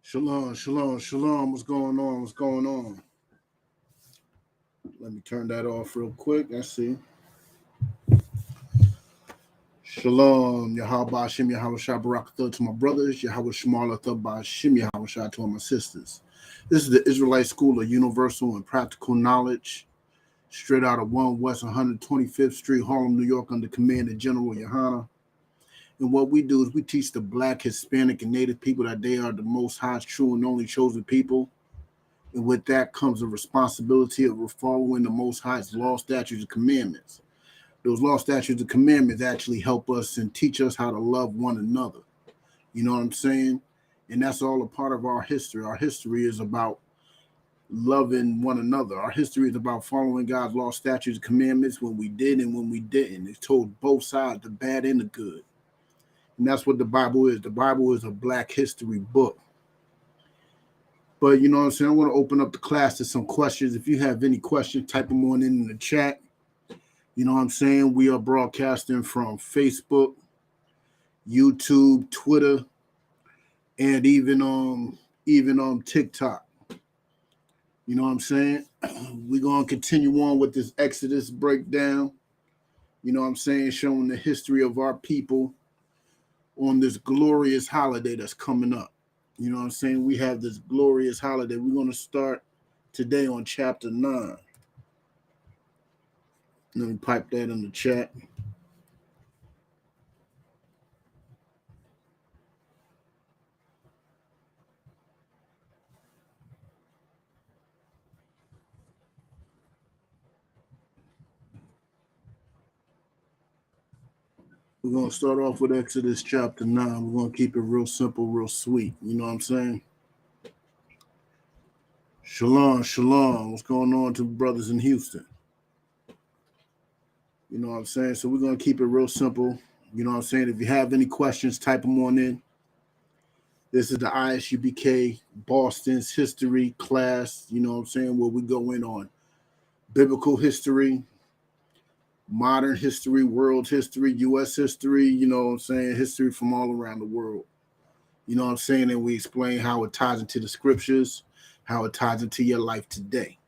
Shalom, shalom, shalom. What's going on? What's going on? Let me turn that off real quick. Let's see. Shalom, Yahweh Hashem, Yahweh Shah Barakatah to my brothers, Yahweh Shemalatah Ba'Hashem, Yahweh Shah to all my sisters. This is the Israelite School of Universal and Practical Knowledge, straight out of 1 West 125th Street, Harlem, New York, under command of General Yohana. And what we do is we teach the Black, Hispanic, and Native people that they are the Most High's true and only chosen people. And with that comes the responsibility of following the Most High's law, statutes, and commandments. Those law, statutes, and commandments actually help us and teach us how to love one another. You know what I'm saying? And that's all a part of our history. Our history is about loving one another. Our history is about following God's law, statutes, and commandments when we did and when we didn't. It's told both sides, the bad and the good. And that's what the Bible is. The Bible is a Black history book. But you know what I'm saying? I want to open up the class to some questions. If you have any questions, type them on in the chat. You know what I'm saying? We are broadcasting from Facebook, YouTube, Twitter, and even on TikTok. You know what I'm saying? We're going to continue on with this Exodus breakdown. You know what I'm saying? Showing the history of our people on this glorious holiday that's coming up. You know what I'm saying? We have this glorious holiday. We're going to start today on chapter 9. Let me pipe that in the chat. We're going to start off with Exodus chapter 9. We're going to keep it real simple, real sweet. You know what I'm saying? Shalom, shalom. What's going on to brothers in Houston? You know what I'm saying? So we're going to keep it real simple. You know what I'm saying? If you have any questions, type them on in. This is the ISUPK Boston's history class, you know what I'm saying, where we go in on biblical history, modern history, world history, U.S. history, you know what I'm saying, history from all around the world. You know what I'm saying? And we explain how it ties into the scriptures, how it ties into your life today.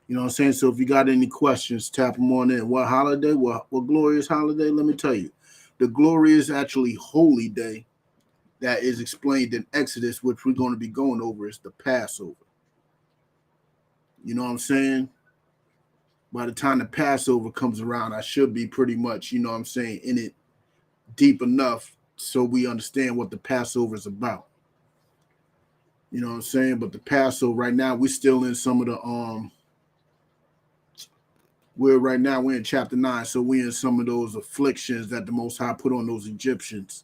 You know what I'm saying? So if you got any questions, tap them on in. What holiday? What glorious holiday? Let me tell you. The glorious, actually holy day that is explained in Exodus, which we're going to be going over, is the Passover. You know what I'm saying? By the time the Passover comes around, I should be pretty much, you know what I'm saying, in it deep enough so we understand what the Passover is about. You know what I'm saying? But the Passover, right now, we're still in some of the, we're in chapter 9, so we're in some of those afflictions that the Most High put on those Egyptians.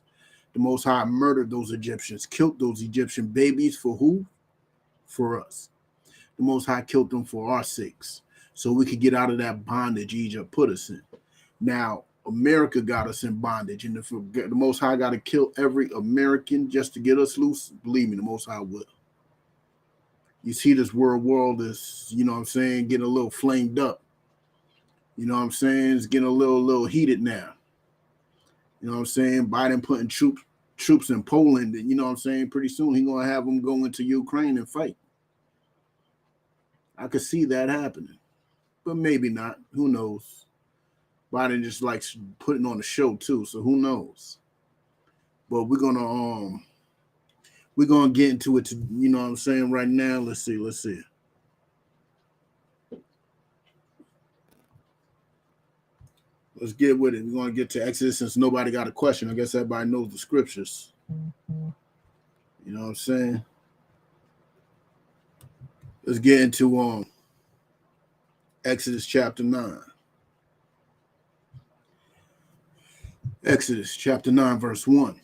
The Most High murdered those Egyptians, killed those Egyptian babies for who? For us. The Most High killed them for our sakes, so we could get out of that bondage Egypt put us in. Now, America got us in bondage, and if the Most High got to kill every American just to get us loose, believe me, the Most High will. You see this world is, you know what I'm saying, getting a little flamed up. You know what I'm saying? It's getting a little heated now. You know what I'm saying? Biden putting troops in Poland, and you know what I'm saying? Pretty soon he's going to have them go into Ukraine and fight. I could see that happening, but maybe not. Who knows? Biden just likes putting on the show too, so who knows? But we're gonna get into it. You know what I'm saying? Right now, let's see. Let's get with it. We're gonna get to Exodus since nobody got a question. I guess everybody knows the scriptures. You know what I'm saying? Let's get into Exodus chapter 9. Exodus chapter 9, verse 1.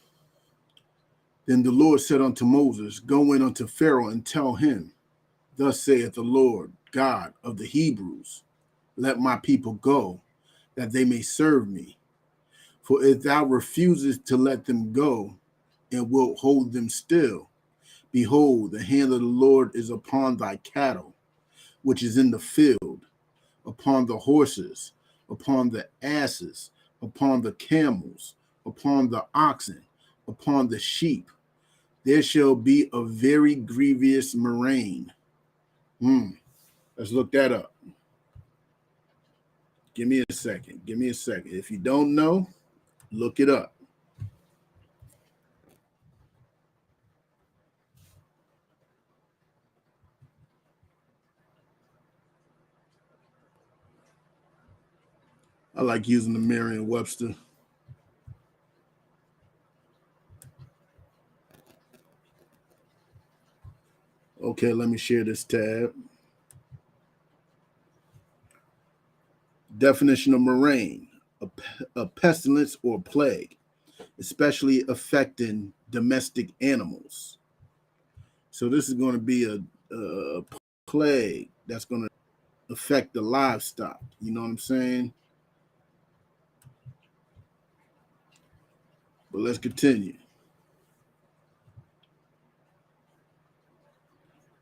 Then the Lord said unto Moses, Go in unto Pharaoh and tell him, Thus saith the Lord God of the Hebrews, Let my people go, that they may serve me. For if thou refusest to let them go, and wilt hold them still, Behold, the hand of the Lord is upon thy cattle, which is in the field, upon the horses, upon the asses, upon the camels, upon the oxen, upon the sheep. There shall be a very grievous murrain. Let's look that up. Give me a second. Give me a second. If you don't know, look it up. I like using the Merriam-Webster. Okay, let me share this tab. Definition of murrain, a pestilence or plague, especially affecting domestic animals. So this is going to be a plague that's going to affect the livestock. You know what I'm saying? But let's continue.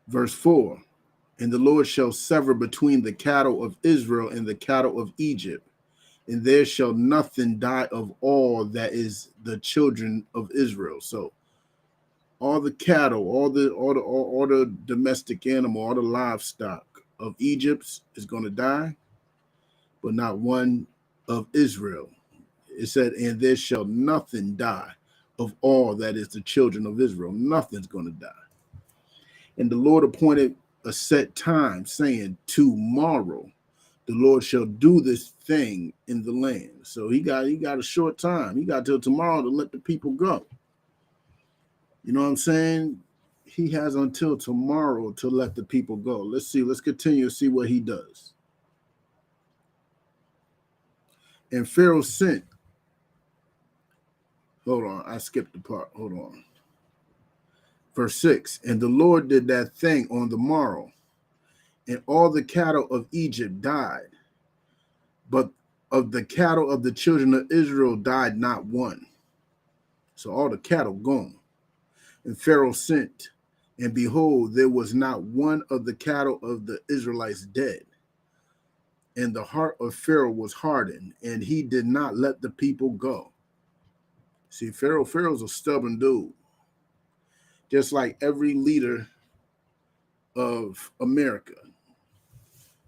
Verse 4. And the Lord shall sever between the cattle of Israel and the cattle of Egypt, and there shall nothing die of all that is the children of Israel. So all the cattle, all the domestic animal, all the livestock of Egypt is going to die, but not one of Israel. It said, and there shall nothing die of all that is the children of Israel. Nothing's going to die. And the Lord appointed a set time, saying, tomorrow the Lord shall do this thing in the land. So he got a short time. He got till tomorrow to let the people go. You know what I'm saying? He has until tomorrow to let the people go. Let's see. Let's continue to see what he does. And Pharaoh sent. Hold on. I skipped the part. Hold on. Verse 6. And the Lord did that thing on the morrow, and all the cattle of Egypt died. But of the cattle of the children of Israel died not one. So all the cattle gone. And Pharaoh sent, and behold, there was not one of the cattle of the Israelites dead. And the heart of Pharaoh was hardened, and he did not let the people go. See, Pharaoh's a stubborn dude. Just like every leader of America.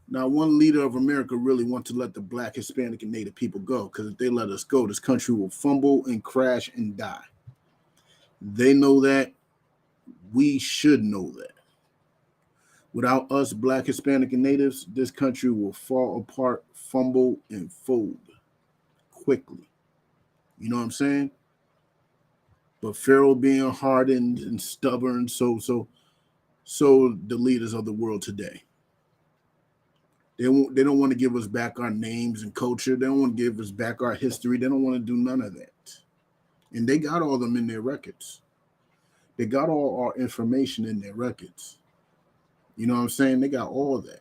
Now, one leader of America really wants to let the Black, Hispanic, and Native people go, because if they let us go, this country will fumble and crash and die. They know that. We should know that. Without us, Black, Hispanic, and Natives, this country will fall apart, fumble, and fold quickly. You know what I'm saying? But Pharaoh being hardened and stubborn, so the leaders of the world today. They don't want to give us back our names and culture. They don't want to give us back our history. They don't want to do none of that. And they got all of them in their records. They got all our information in their records. You know what I'm saying? They got all that.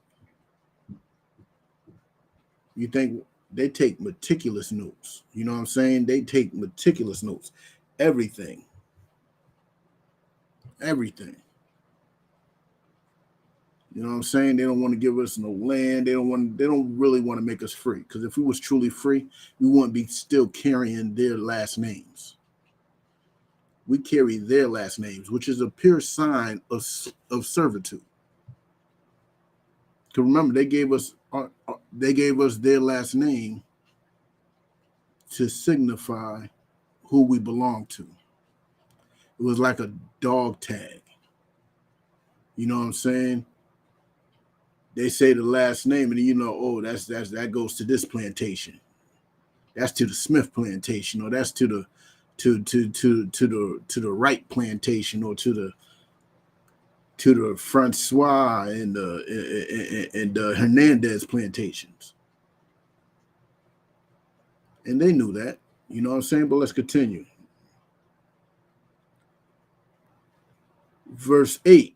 You think they take meticulous notes. You know what I'm saying? They take meticulous notes. Everything. Everything. You know what I'm saying? They don't want to give us no land. They don't really want to make us free. Because if we was truly free, we wouldn't be still carrying their last names. We carry their last names, which is a pure sign of servitude. Because remember, they gave us their last name to signify who we belong to. It was like a dog tag. You know what I'm saying? They say the last name, and that goes to this plantation. That's to the Smith plantation, or that's to the Wright plantation, or to the Francois and the Hernandez plantations. And they knew that. You know what I'm saying? But let's continue. Verse 8.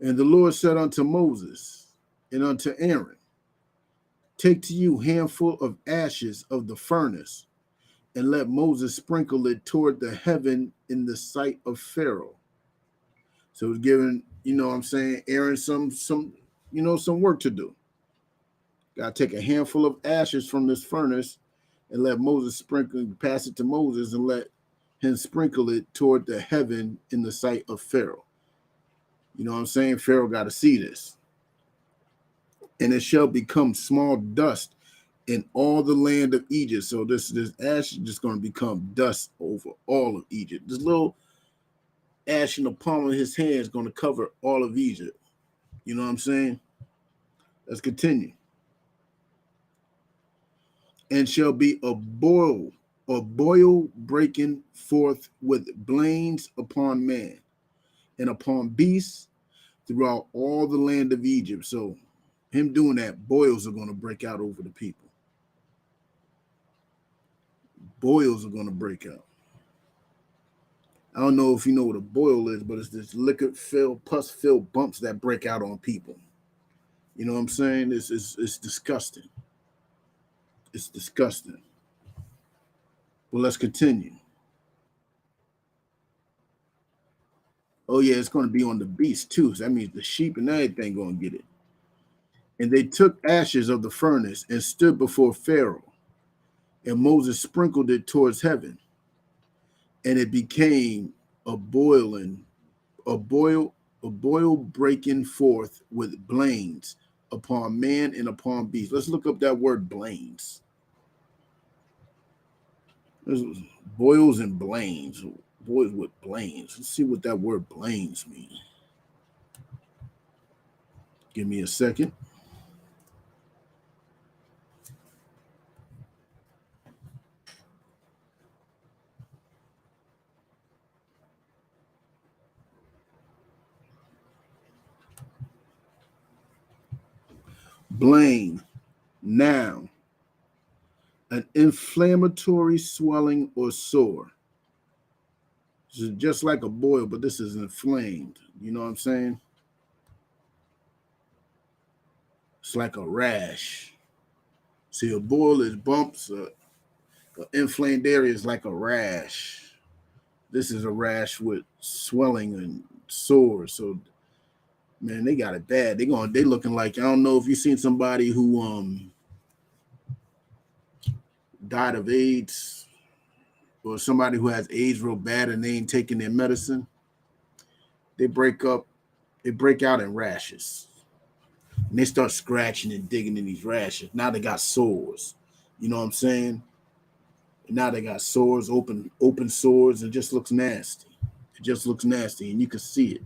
And the Lord said unto Moses and unto Aaron, take to you handful of ashes of the furnace, and let Moses sprinkle it toward the heaven in the sight of Pharaoh. So it's giving, you know what I'm saying, Aaron some work to do. Got to take a handful of ashes from this furnace and let Moses sprinkle, pass it to Moses and let him sprinkle it toward the heaven in the sight of Pharaoh. You know what I'm saying? Pharaoh got to see this. And it shall become small dust in all the land of Egypt. So this ash is just going to become dust over all of Egypt. This little ash in the palm of his hand is going to cover all of Egypt. You know what I'm saying? Let's continue. And shall be a boil breaking forth with blains upon man and upon beasts throughout all the land of Egypt. So him doing that, boils are going to break out over the people. Boils are going to break out. I don't know if you know what a boil is, but it's this liquid-filled, pus-filled bumps that break out on people. You know what I'm saying? It's disgusting. It's disgusting. Well, let's continue. Oh, yeah, it's going to be on the beast, too. So that means the sheep and everything going to get it. And they took ashes of the furnace and stood before Pharaoh. And Moses sprinkled it towards heaven. And it became a boil breaking forth with blains upon man and upon beast. Let's look up that word blains. There's boils and blains. Boils with blains. Let's see what that word blains means. Give me a second. Blain, noun, an inflammatory swelling or sore. This is just like a boil, but this is inflamed. You know what I'm saying? It's like a rash. See, a boil is bumps. An inflamed area is like a rash. This is a rash with swelling and sores. So, man, they got it bad. They looking like, I don't know if you seen somebody who died of AIDS, or somebody who has AIDS real bad and they ain't taking their medicine. They break out in rashes. And they start scratching and digging in these rashes. Now they got sores. You know what I'm saying? And now they got sores, open sores. It just looks nasty. It just looks nasty, and you can see it.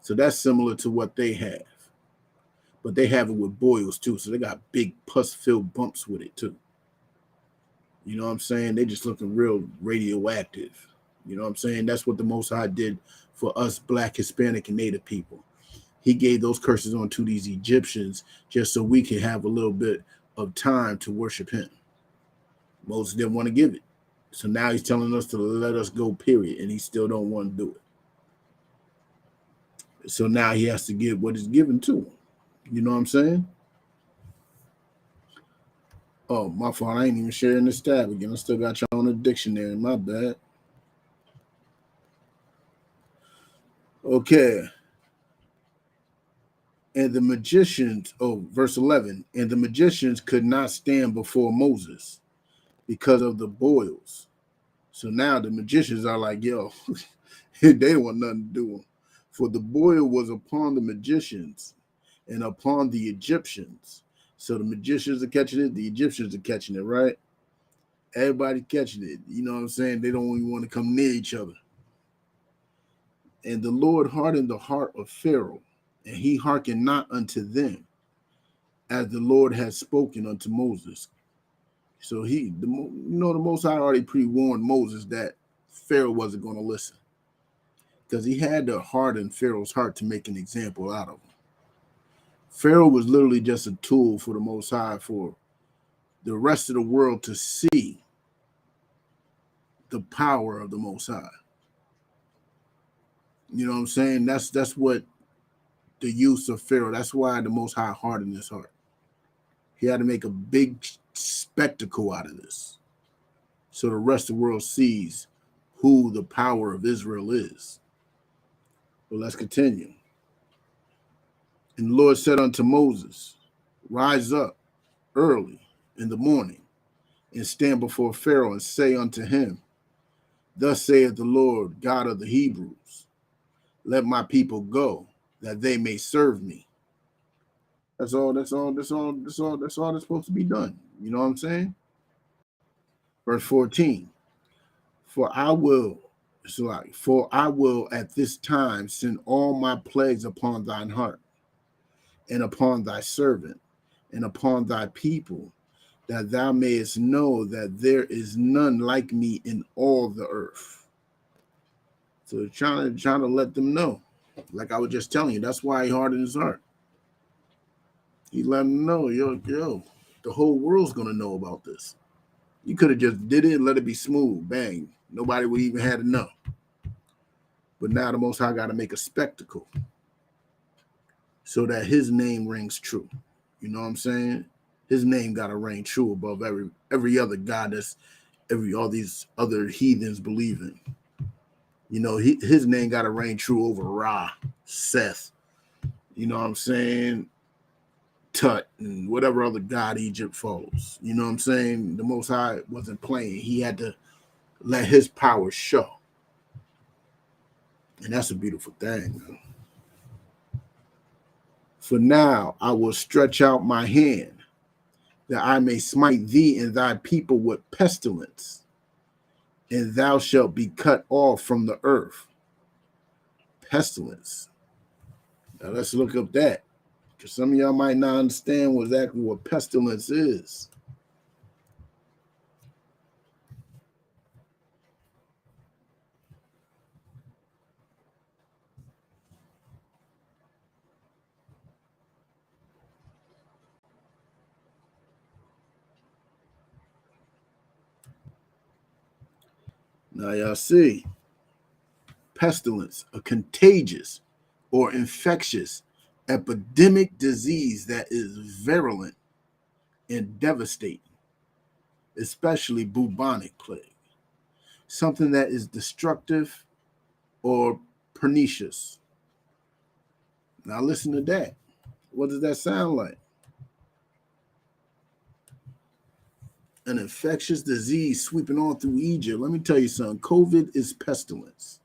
So that's similar to what they have. But they have it with boils too. So they got big pus-filled bumps with it too. You know what I'm saying? They just looking real radioactive. You know what I'm saying? That's what the Most High did for us Black, Hispanic, and Native people. He gave those curses onto these Egyptians just so we can have a little bit of time to worship him. Moses didn't want to give it. So now he's telling us to let us go, period. And he still don't want to do it. So now he has to give what is given to him. You know what I'm saying? Oh, my fault. I ain't even sharing this tab again. I still got y'all on the dictionary. My bad. Okay. And the magicians, verse 11, and the magicians could not stand before Moses because of the boils. So now the magicians are like, yo, they don't want nothing to do with them. For the boil was upon the magicians and upon the Egyptians. So the magicians are catching it, the Egyptians are catching it, right? Everybody catching it. You know what I'm saying? They don't even want to come near each other. And the Lord hardened the heart of Pharaoh, and he hearkened not unto them, as the Lord had spoken unto Moses. So the Most High already pre-warned Moses that Pharaoh wasn't going to listen, because he had to harden Pharaoh's heart to make an example out of him. Pharaoh was literally just a tool for the Most High for the rest of the world to see the power of the Most High. You know what I'm saying? That's what the use of Pharaoh. That's why the Most High hardened his heart. He had to make a big spectacle out of this, so the rest of the world sees who the power of Israel is. But let's continue. And the Lord said unto Moses, rise up early in the morning, and stand before Pharaoh, and say unto him, thus saith the Lord God of the Hebrews, let my people go, that they may serve me. That's all that's supposed to be done. You know what I'm saying? Verse 14. For I will at this time send all my plagues upon thine heart, and upon thy servant, and upon thy people, that thou mayest know that there is none like me in all the earth. So trying to let them know, like I was just telling you, that's why he hardened his heart. He let them know, yo, the whole world's gonna know about this. You could have just did it and let it be smooth, bang. Nobody would even have to know. But now the Most High got to make a spectacle so that his name rings true. You know what I'm saying? His name got to reign true above every other god that's all these other heathens believe in. You know, his name got to reign true over Ra, Seth. You know what I'm saying? Tut and whatever other god Egypt follows. You know what I'm saying? The Most High wasn't playing. He had to let his power show. And that's a beautiful thing, man. For now I will stretch out my hand, that I may smite thee and thy people with pestilence, and thou shalt be cut off from the earth. Pestilence. Now let's look up that, because some of y'all might not understand exactly what pestilence is. Now y'all see, pestilence, a contagious or infectious epidemic disease that is virulent and devastating, especially bubonic plague, something that is destructive or pernicious. Now listen to that. What does that sound like? An infectious disease sweeping on through Egypt. Let me tell you something. COVID is pestilence.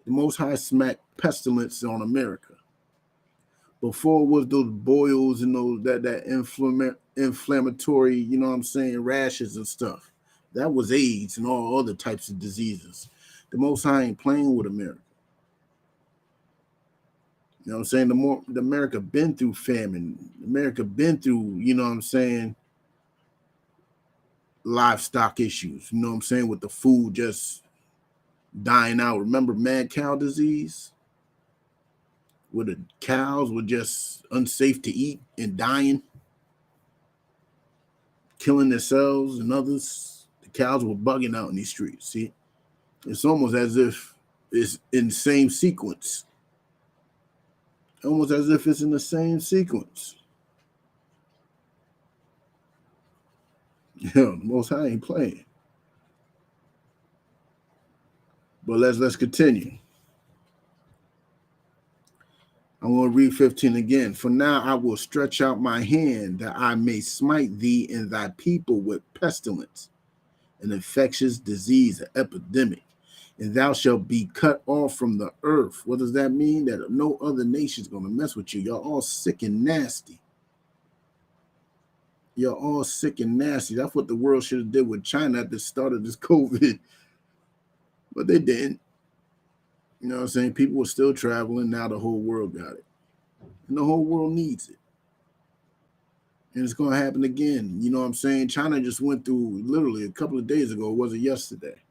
The Most High smacked pestilence on America. Before it was those boils and those that inflammatory, you know what I'm saying, rashes and stuff. That was AIDS and all other types of diseases. The Most High ain't playing with America. You know what I'm saying? The America been through famine. America been through, you know what I'm saying, livestock issues. You know what I'm saying? With the food just dying out. Remember mad cow disease? Where the cows were just unsafe to eat and dying, killing themselves and others. The cows were bugging out in these streets. See, it's almost as if it's in the same sequence. Almost as if it's in the same sequence. Yeah, the Most High ain't playing. But let's continue. I'm going to read 15 again. For now I will stretch out my hand, that I may smite thee and thy people with pestilence, an infectious disease, an epidemic, and thou shalt be cut off from the earth. What does that mean? That no other nation is going to mess with you. You're all sick and nasty. You're all sick and nasty. That's what the world should have did with China at the start of this COVID. But they didn't. You know what I'm saying? People were still traveling. Now the whole world got it. And the whole world needs it. And it's going to happen again. You know what I'm saying? China just went through, literally a couple of days ago, was it yesterday?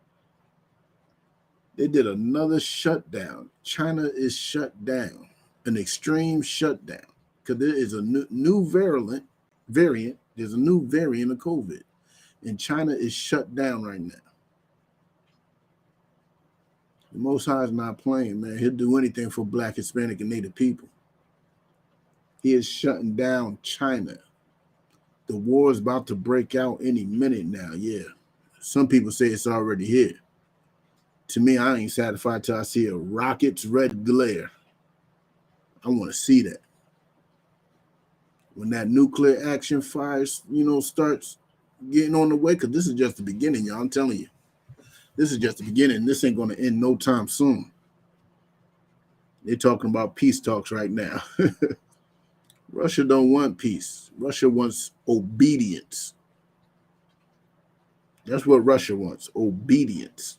They did another shutdown. China is shut down. An extreme shutdown. Because there is a new variant. There's a new variant of COVID. And China is shut down right now. The Most High is not playing, man. He'll do anything for Black, Hispanic, and Native people. He is shutting down China. The war is about to break out any minute now. Yeah. Some people say it's already here. To me, I ain't satisfied till I see a rocket's red glare. I want to see that. When that nuclear action fires, starts getting on the way, because this is just the beginning, y'all. I'm telling you. This is just the beginning. This ain't going to end no time soon. They're talking about peace talks right now. Russia don't want peace. Russia wants obedience. That's what Russia wants, obedience.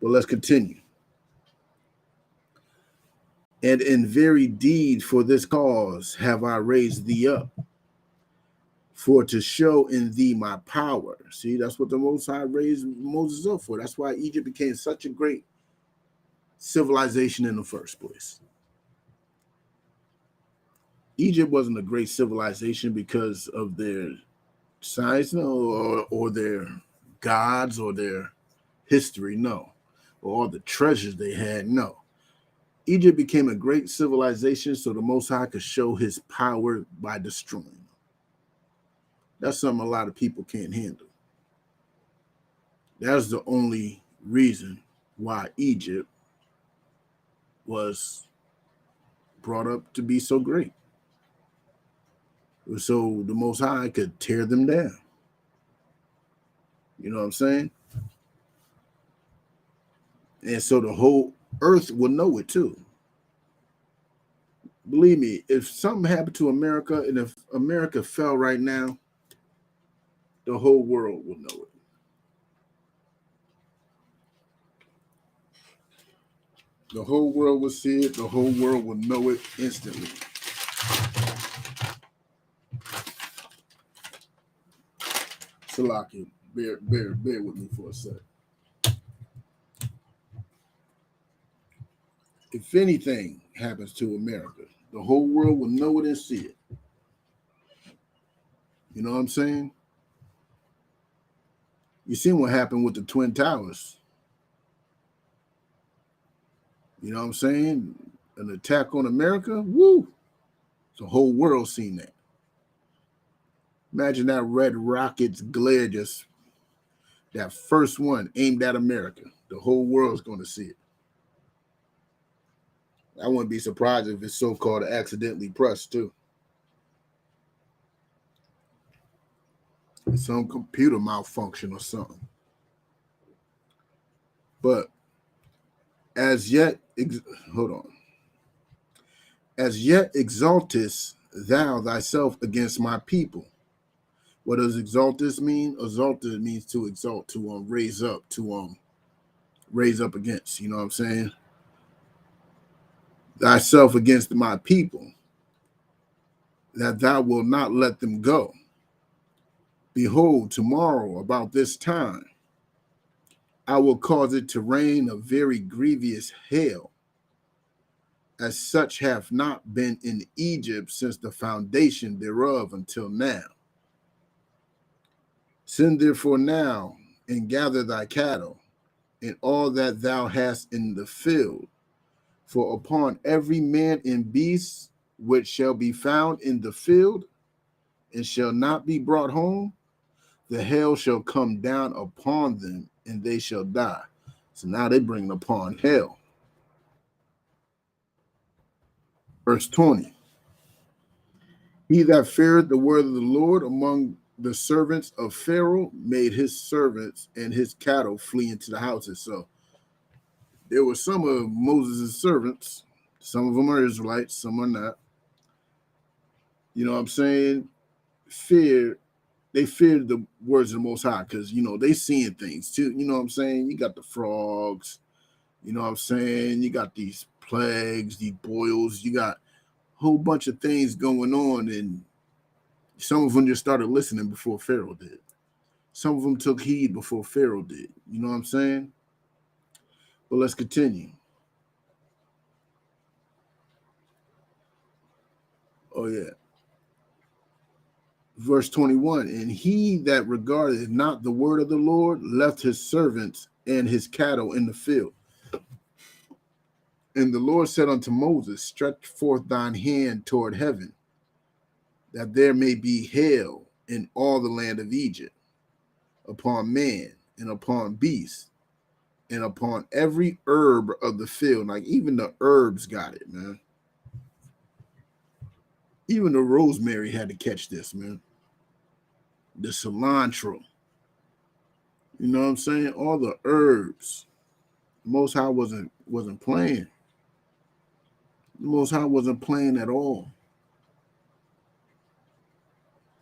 But let's continue. And in very deed for this cause have I raised thee up, for to show in thee my power. See, that's what the Most High raised Moses up for. That's why Egypt became such a great civilization in the first place. Egypt wasn't a great civilization because of their science, no, or their gods or their history, no, or all the treasures they had, no. Egypt became a great civilization so the Most High could show his power by destroying them. That's something a lot of people can't handle. That's the only reason why Egypt was brought up to be so great. So the Most High could tear them down. You know what I'm saying? And so the whole earth will know it too. Believe me, if something happened to America and if America fell right now, the whole world will know it. The whole world will see it. The whole world will know it instantly. Salaki, bear with me for a sec. If anything happens to America, the whole world will know it and see it. You know what I'm saying? You seen what happened with the Twin Towers. You know what I'm saying? An attack on America, woo! The whole world seen that. Imagine that red rocket's glare, just that first one aimed at America. The whole world's going to see it. I wouldn't be surprised if it's so-called accidentally pressed too. Some computer malfunction or something. But as yet, hold on. As yet exaltest thou thyself against my people. What does exaltest mean? Exalted means to exalt, to raise up, to raise up against. You know what I'm saying? Thyself against my people, that thou wilt not let them go. Behold, tomorrow about this time, I will cause it to rain a very grievous hail, as such have not been in Egypt since the foundation thereof until now. Send therefore now and gather thy cattle and all that thou hast in the field, for upon every man and beast which shall be found in the field and shall not be brought home, the hail shall come down upon them and they shall die. So now they bring upon hell. Verse 20. He that feared the word of the Lord among the servants of Pharaoh made his servants and his cattle flee into the houses. So there were some of Moses' servants. Some of them are Israelites, some are not. You know what I'm saying? They feared the words of the Most High because, they seeing things too. You know what I'm saying? You got the frogs. You know what I'm saying? You got these plagues, these boils. You got a whole bunch of things going on, and some of them just started listening before Pharaoh did. Some of them took heed before Pharaoh did. You know what I'm saying? But let's continue. Oh, yeah. Verse 21, and he that regarded not the word of the Lord left his servants and his cattle in the field. And the Lord said unto Moses, stretch forth thine hand toward heaven, that there may be hail in all the land of Egypt, upon man and upon beast, and upon every herb of the field. Like even the herbs got it, man. Even the rosemary had to catch this, man. The cilantro. You know what I'm saying? All the herbs. The Most High wasn't playing. The Most High wasn't playing at all.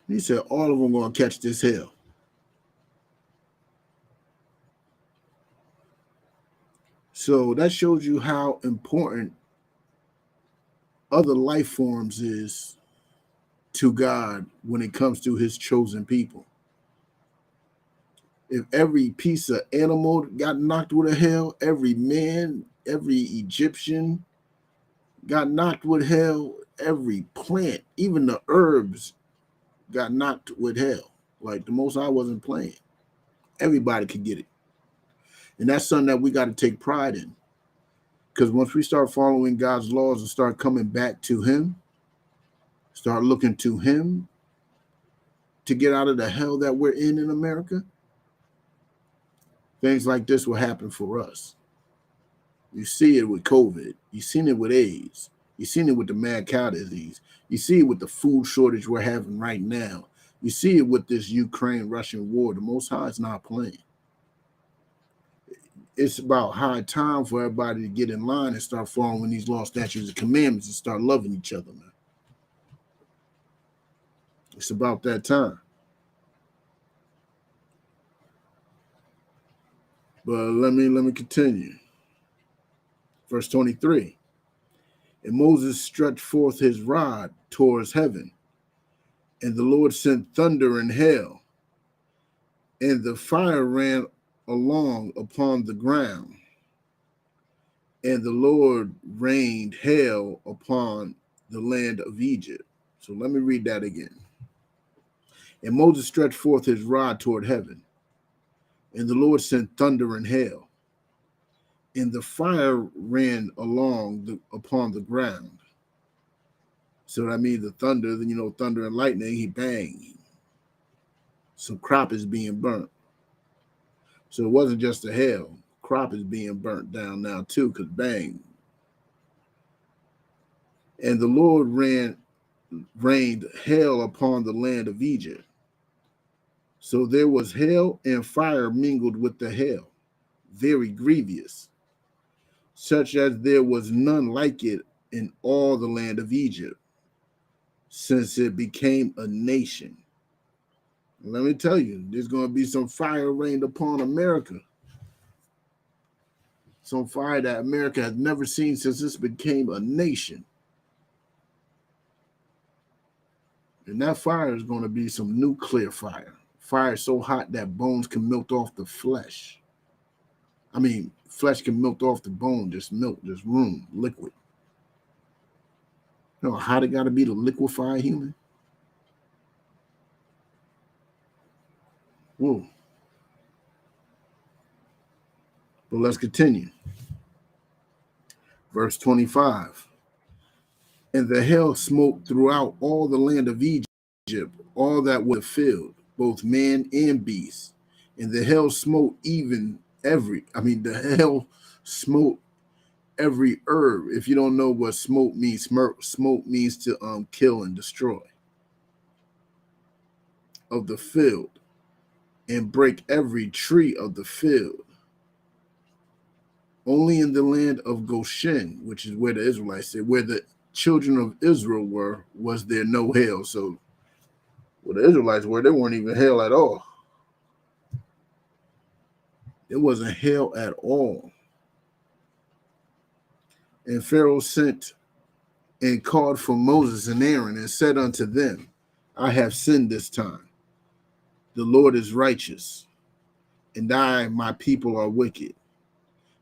He said all of them gonna catch this hell. So that shows you how important other life forms is to God when it comes to his chosen people. If every piece of animal got knocked with a hell, every man, every Egyptian got knocked with hell, every plant, even the herbs got knocked with hell. Like the Most High wasn't playing. Everybody could get it. And that's something that we got to take pride in. Because once we start following God's laws and start coming back to him, start looking to him to get out of the hell that we're in America, things like this will happen for us. You see it with COVID. You've seen it with AIDS. You've seen it with the mad cow disease. You see it with the food shortage we're having right now. You see it with this Ukraine-Russian war. The Most High is not playing. It's about high time for everybody to get in line and start following these law, statutes, and commandments and start loving each other, man. It's about that time. But let me continue. Verse 23. And Moses stretched forth his rod towards heaven, and the Lord sent thunder and hail, and the fire ran along upon the ground, and the Lord rained hail upon the land of Egypt. So let me read that again. And Moses stretched forth his rod toward heaven, and the Lord sent thunder and hail, and the fire ran along upon the ground. So that means the thunder, thunder and lightning, he bang. Some crop is being burnt. So it wasn't just the hail. Crop is being burnt down now too, because bang. And the Lord rained hail upon the land of Egypt. So there was hail and fire mingled with the hail, very grievous, such as there was none like it in all the land of Egypt, since it became a nation. Let me tell you, there's going to be some fire rained upon America. Some fire that America has never seen since this became a nation. And that fire is going to be some nuclear fire. Fire so hot that bones can melt off the flesh. I mean, flesh can melt off the bone, just room, liquid. You know how hot it got to be to liquefy a human? Whoa. But let's continue. Verse 25. And the hail smote throughout all the land of Egypt, all that was filled, both man and beast. And the hail smote the hail smote every herb. If you don't know what smote means, smote means to kill and destroy. Of the field, and break every tree of the field. Only in the land of Goshen, which is where the Israelites said, where the children of Israel were, was there no hail. So where the Israelites were, there weren't even hail at all. There wasn't hail at all. And Pharaoh sent and called for Moses and Aaron and said unto them, I have sinned this time. The Lord is righteous, and I, my people, are wicked.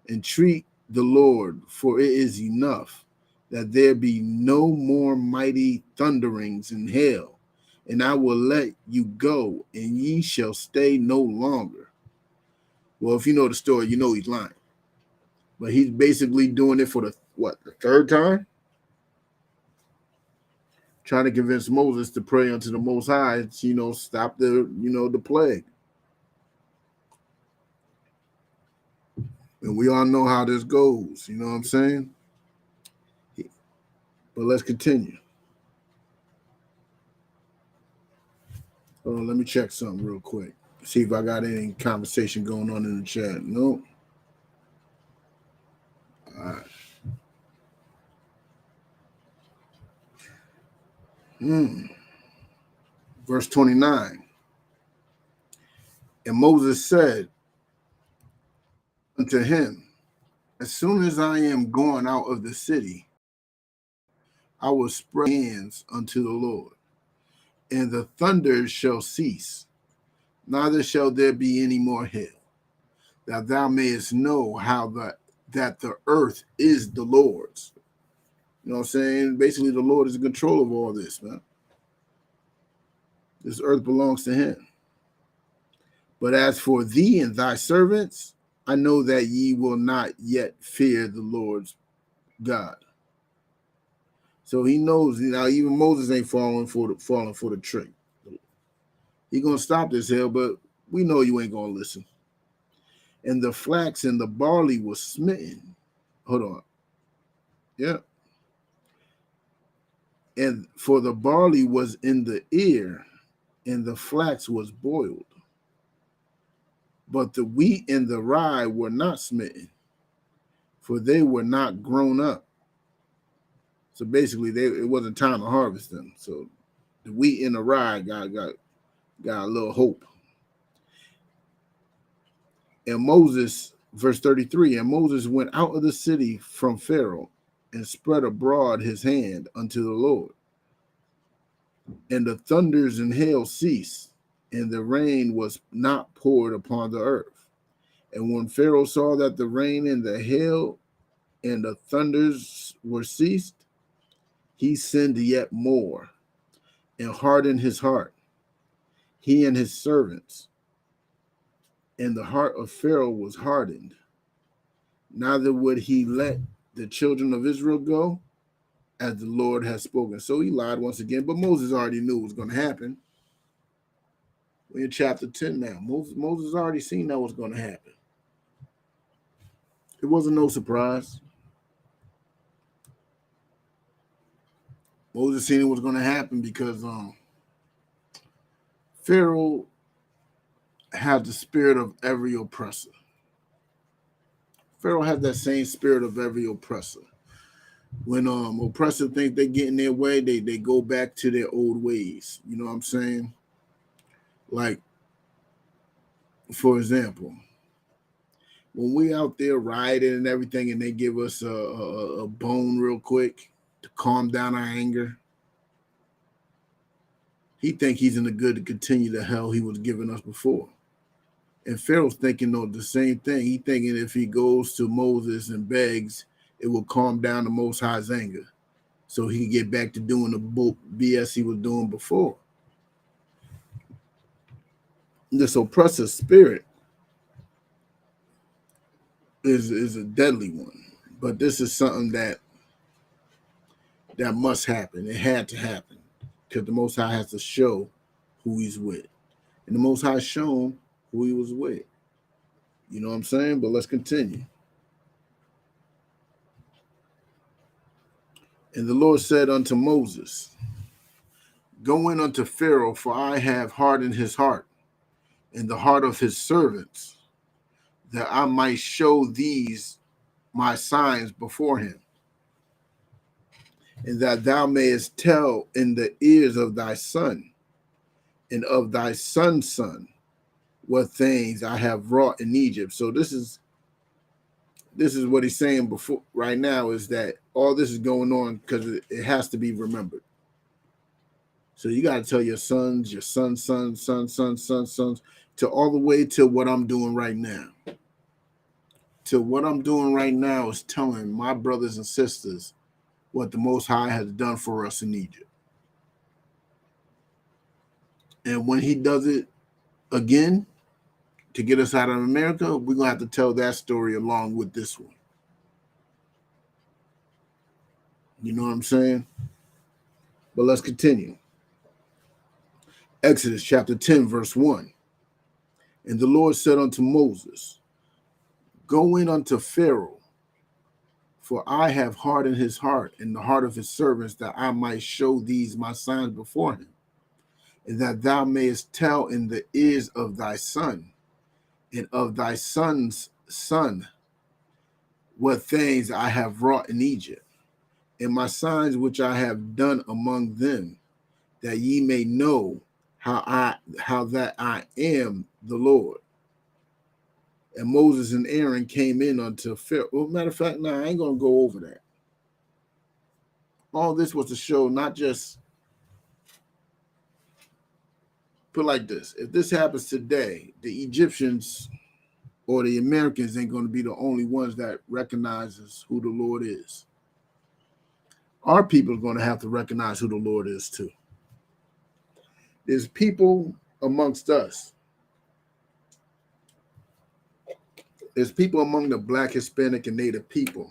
Entreat the Lord, for it is enough that there be no more mighty thunderings and hail, and I will let you go, and ye shall stay no longer. Well, if you know the story, you know he's lying. But he's basically doing it for the third time? Trying to convince Moses to pray unto the Most High, stop the plague. And we all know how this goes. You know what I'm saying? But let's continue. Hold on, let me check something real quick. See if I got any conversation going on in the chat. No. All right. Verse 29. And Moses said unto him, as soon as I am gone out of the city, I will spread hands unto the Lord, and the thunders shall cease, neither shall there be any more hail, that thou mayest know that the earth is the Lord's. You know what I'm saying? Basically, the Lord is in control of all this, man. This earth belongs to him. But as for thee and thy servants, I know that ye will not yet fear the Lord's God. So he knows, you know, even Moses ain't falling for the trick. He gonna stop this hell, but we know you ain't gonna listen. And the flax and the barley was smitten. Hold on. Yeah. And for the barley was in the ear, and the flax was boiled. But the wheat and the rye were not smitten, for they were not grown up. So basically, it wasn't time to harvest them. So the wheat and the rye got a little hope. And Moses, verse 33, and Moses went out of the city from Pharaoh and spread abroad his hand unto the Lord. And the thunders and hail ceased, and the rain was not poured upon the earth. And when Pharaoh saw that the rain and the hail and the thunders were ceased, he sinned yet more and hardened his heart, he and his servants. And the heart of Pharaoh was hardened. Neither would he let the children of Israel go, as the Lord has spoken. So he lied once again, but Moses already knew what was going to happen. We're in chapter 10 now. Moses already seen that was going to happen. It wasn't no surprise. Moses seen it was going to happen because Pharaoh had the spirit of every oppressor. Pharaoh had that same spirit of every oppressor. When oppressors think they get in their way, they go back to their old ways. You know what I'm saying? Like, for example, when we out there riding and everything, and they give us a bone real quick to calm down our anger, he think he's in the good to continue the hell he was giving us before. And Pharaoh's thinking the same thing. He thinking if he goes to Moses and begs, it will calm down the Most High's anger, so he can get back to doing the BS he was doing before. This oppressive spirit is a deadly one, but this is something that must happen. It had to happen because the Most High has to show who he's with, and the Most High shown who he was with. You know what I'm saying? But let's continue. And the Lord said unto Moses, go in unto Pharaoh, for I have hardened his heart and the heart of his servants, that I might show these my signs before him, and that thou mayest tell in the ears of thy son and of thy son's son what things I have wrought in Egypt. So this is what he's saying before right now, is that all this is going on because it has to be remembered. So you got to tell your sons, your sons, to all the way to what I'm doing right now. To what I'm doing right now is telling my brothers and sisters what the Most High has done for us in Egypt. And when he does it again to get us out of America, we're going to have to tell that story along with this one. You know what I'm saying? But let's continue. Exodus chapter 10, verse 1. And the Lord said unto Moses, Go in unto Pharaoh, for I have hardened his heart and the heart of his servants, that I might show these my signs before him, and that thou mayest tell in the ears of thy son and of thy son's son what things I have wrought in Egypt, and my signs which I have done among them, that ye may know how that I am the Lord. And Moses and Aaron came in unto Pharaoh. Well, matter of fact, I ain't gonna go over that. All this was to show, not just put like this. If this happens today, the Egyptians or the Americans ain't going to be the only ones that recognizes who the Lord is. Our people are going to have to recognize who the Lord is too. There's people amongst us. There's people among the Black, Hispanic, and Native people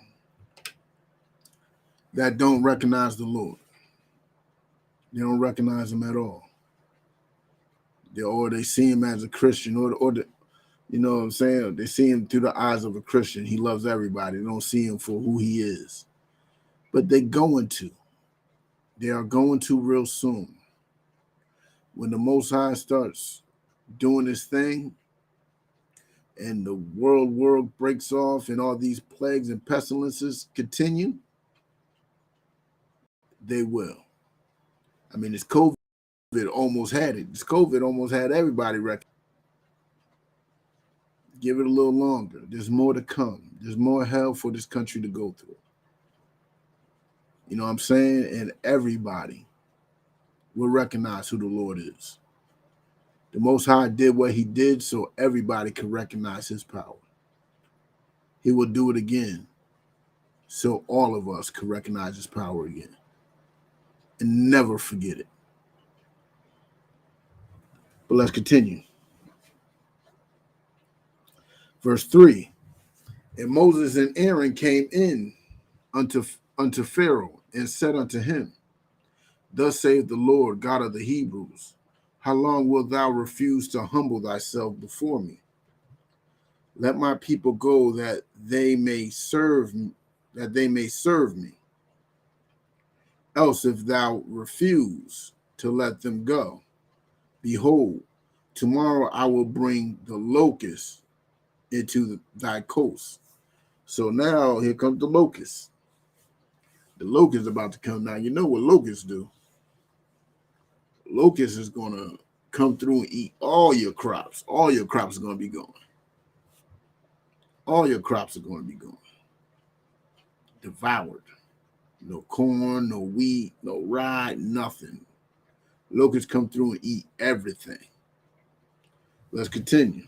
that don't recognize the Lord. They don't recognize him at all. Or they see him as a Christian, or the, you know what I'm saying? They see him through the eyes of a Christian. He loves everybody. They don't see him for who he is. But they're going to. They are going to real soon. When the Most High starts doing his thing and the world breaks off and all these plagues and pestilences continue, they will. I mean, this COVID almost had it. This COVID almost had everybody reckoned. Give it a little longer. There's more to come. There's more hell for this country to go through. You know what I'm saying? And everybody will recognize who the Lord is. The Most High did what he did so everybody can recognize his power. He will do it again so all of us can recognize his power again and never forget it. But let's continue. Verse 3, and Moses and Aaron came in unto Pharaoh and said unto him, thus saith the Lord God of the Hebrews, how long wilt thou refuse to humble thyself before me? Let my people go that they may serve me. Else if thou refuse to let them go, behold, tomorrow I will bring the locusts into thy coast. So now here comes the locusts. The locust is about to come. Now you know what locusts do. Locust is going to come through and eat all your crops. All your crops are going to be gone. All your crops are going to be gone. Devoured. No corn, no wheat, no rye, nothing. Locusts come through and eat everything. Let's continue.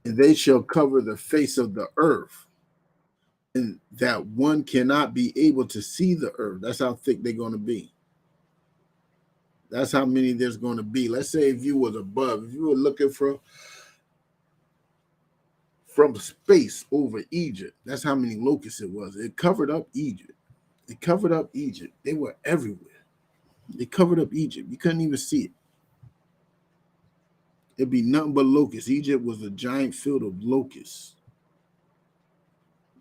And they shall cover the face of the earth, and that one cannot be able to see the earth. That's how thick they're going to be. That's how many there's going to be. Let's say if you was above, if you were looking from space over Egypt, that's how many locusts it was. It covered up Egypt. It covered up Egypt. They were everywhere. They covered up Egypt. You couldn't even see it. It'd be nothing but locusts. Egypt was a giant field of locusts.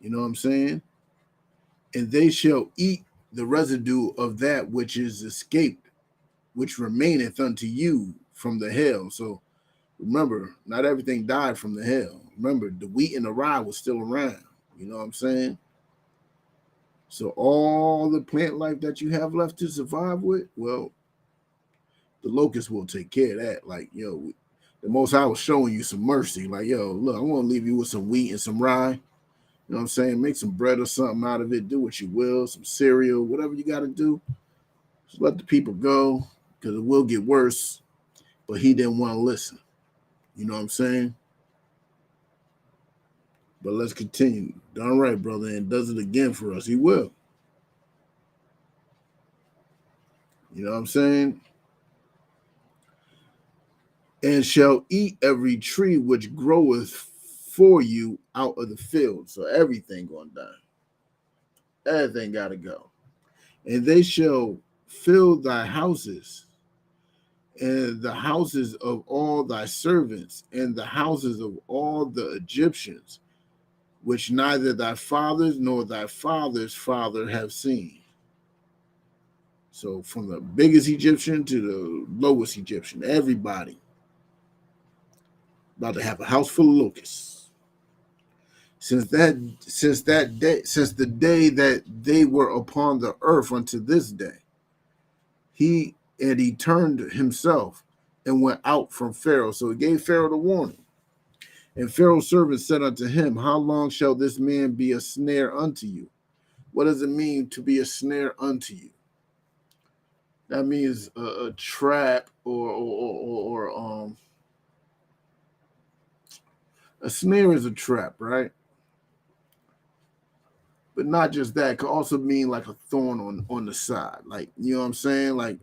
You know what I'm saying? And they shall eat the residue of that which is escaped, which remaineth unto you from the hail. So remember, not everything died from the hail. Remember, the wheat and the rye was still around. You know what I'm saying? So all the plant life that you have left to survive with, well, the locusts will take care of that. Like, yo, the Most High was showing you some mercy. Like, yo, look, I want to leave you with some wheat and some rye. You know what I'm saying? Make some bread or something out of it. Do what you will, some cereal, whatever you got to do. Just let the people go, because it will get worse. But he didn't want to listen. You know what I'm saying? But let's continue. All right, brother, and does it again for us. He will. You know what I'm saying? And shall eat every tree which groweth for you out of the field. So everything going to die. Everything got to go. And they shall fill thy houses, and the houses of all thy servants, and the houses of all the Egyptians, which neither thy fathers nor thy father's father have seen. So from the biggest Egyptian to the lowest Egyptian, everybody about to have a house full of locusts. Since the day that they were upon the earth unto this day, he turned himself and went out from Pharaoh. So he gave Pharaoh the warning. And Pharaoh's servant said unto him, how long shall this man be a snare unto you? What does it mean to be a snare unto you? That means a trap or a snare is a trap, right? But not just that, it could also mean like a thorn on the side, like, you know what I'm saying, like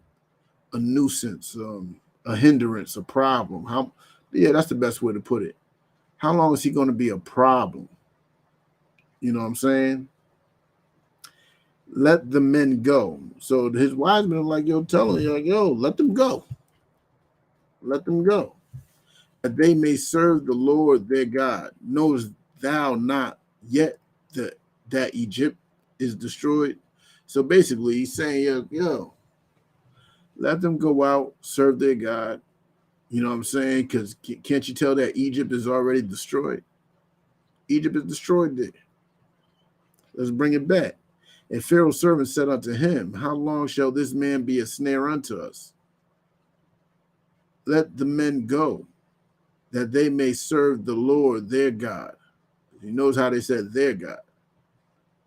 a nuisance, a hindrance, a problem. Yeah, that's the best way to put it. How long is he going to be a problem? You know what I'm saying? Let the men go. So his wise men are like, yo, tell him, like, yo, let them go. Let them go. That they may serve the Lord their God. Knowest thou not yet that Egypt is destroyed? So basically, he's saying, yo, let them go out, serve their God. You know what I'm saying? Because can't you tell that Egypt is already destroyed? Egypt is destroyed there. Let's bring it back. And Pharaoh's servant said unto him, how long shall this man be a snare unto us? Let the men go, that they may serve the Lord their God. He knows how they said their God.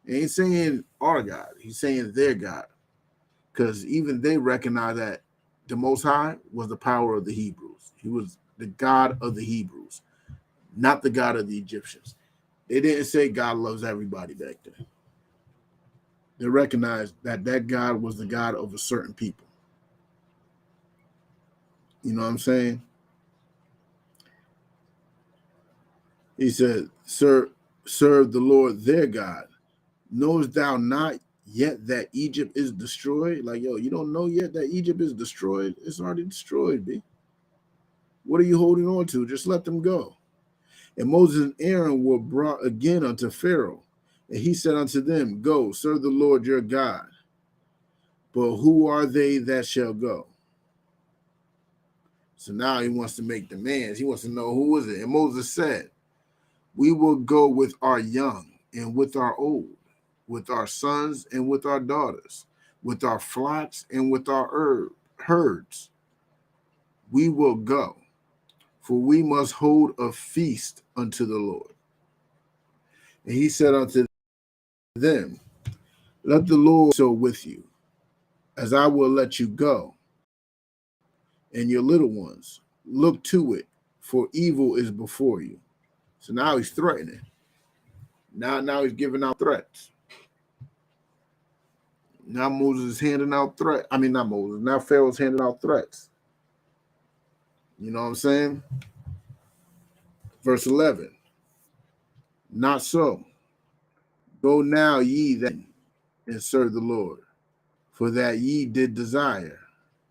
He ain't saying our God. He's saying their God. Because even they recognize that the Most High was the power of the Hebrews. He was the God of the Hebrews, not the God of the Egyptians. They didn't say God loves everybody back then. They recognized that God was the God of a certain people. You know what I'm saying? He said, serve the Lord their God. Knowest thou not yet that Egypt is destroyed? Like, yo, you don't know yet that Egypt is destroyed? It's already destroyed, B. What are you holding on to? Just let them go. And Moses and Aaron were brought again unto Pharaoh. And he said unto them, go, serve the Lord your God. But who are they that shall go? So now he wants to make demands. He wants to know who is it. And Moses said, we will go with our young and with our old, with our sons and with our daughters, with our flocks and with our herds. We will go, for we must hold a feast unto the Lord. And he said unto them, let the Lord so with you, as I will let you go, and your little ones. Look to it, for evil is before you. So now he's threatening. Now he's giving out threats. Now Moses is handing out threats. I mean, not Moses. Now Pharaoh's handing out threats. You know what I'm saying? Verse 11. Not so. Go now ye then and serve the Lord, for that ye did desire,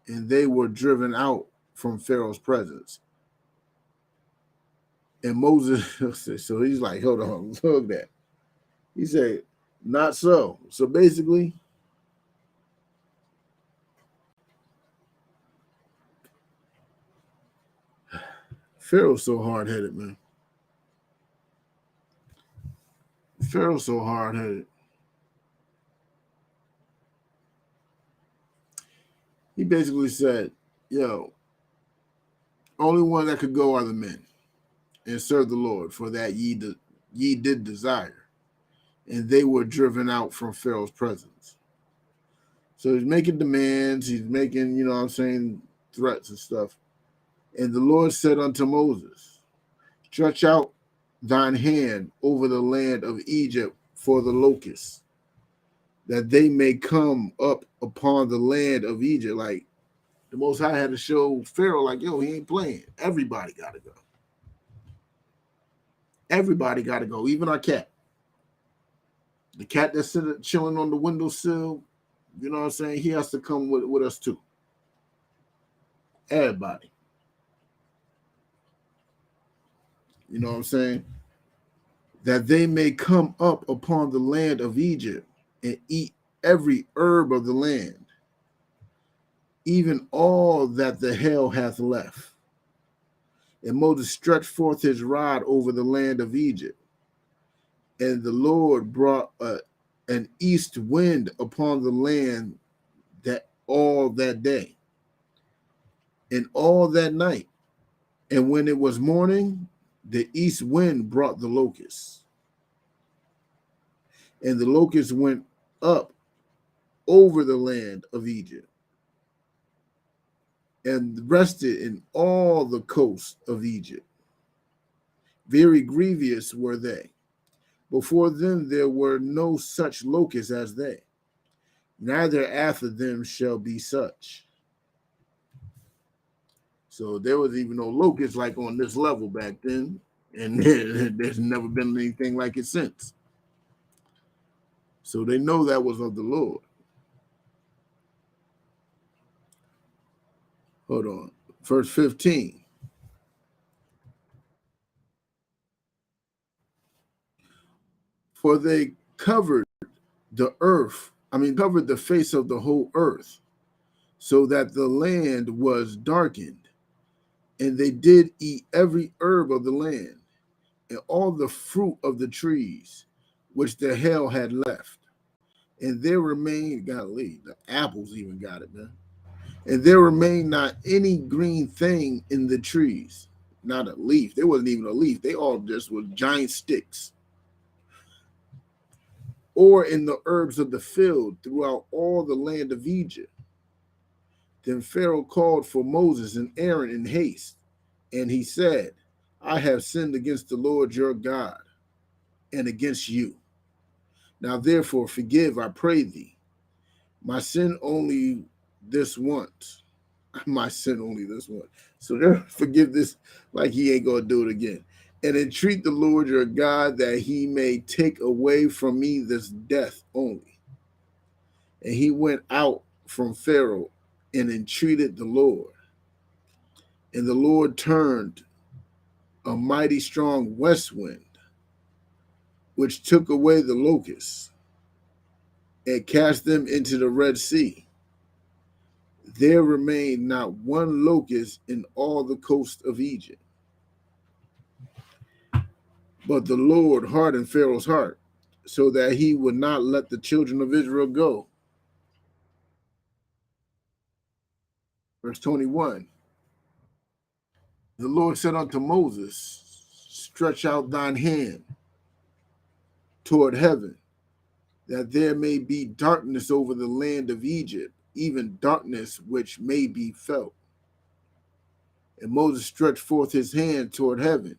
and they were driven out from Pharaoh's presence. And Moses, so he's like, hold on, look at that. He said, not so. So basically, Pharaoh's so hard-headed, man. Pharaoh's so hard-headed. He basically said, yo, only one that could go are the men and serve the Lord, for that ye did desire, and they were driven out from Pharaoh's presence. So he's making demands, he's making, you know what I'm saying, threats and stuff. And the Lord said unto Moses, stretch out thine hand over the land of Egypt for the locusts, that they may come up upon the land of Egypt. Like, the Most High had to show Pharaoh, like, yo, he ain't playing. Everybody got to go. Everybody got to go, even our cat. The cat that's sitting chilling on the windowsill, you know what I'm saying? He has to come with us too. Everybody. You know what I'm saying? That they may come up upon the land of Egypt and eat every herb of the land, even all that the hail hath left. And Moses stretched forth his rod over the land of Egypt, and the Lord brought an east wind upon the land that all that day and all that night. And when it was morning, the east wind brought the locusts, and the locusts went up over the land of Egypt and rested in all the coast of Egypt. Very grievous were they. Before them there were no such locusts as they, neither after them shall be such. So there was even no locusts like on this level back then, and there's never been anything like it since. So they know that was of the Lord. Hold on. Verse 15. For they covered covered the face of the whole earth, so that the land was darkened. And they did eat every herb of the land, and all the fruit of the trees, which the hail had left. And there remained, golly, the apples even got it, man. And there remained not any green thing in the trees, not a leaf. There wasn't even a leaf. They all just were giant sticks. Or in the herbs of the field throughout all the land of Egypt. Then Pharaoh called for Moses and Aaron in haste, and he said, I have sinned against the Lord your God and against you. Now therefore forgive, I pray thee, my sin only this once. My sin only this once. So there, forgive this like he ain't gonna do it again. And entreat the Lord your God that he may take away from me this death only. And he went out from Pharaoh and entreated the Lord. And the Lord turned a mighty strong west wind, which took away the locusts and cast them into the Red Sea. There remained not one locust in all the coast of Egypt. But the Lord hardened Pharaoh's heart, so that he would not let the children of Israel go. Verse 21. The Lord said unto Moses, stretch out thine hand toward heaven, that there may be darkness over the land of Egypt, even darkness which may be felt. And Moses stretched forth his hand toward heaven,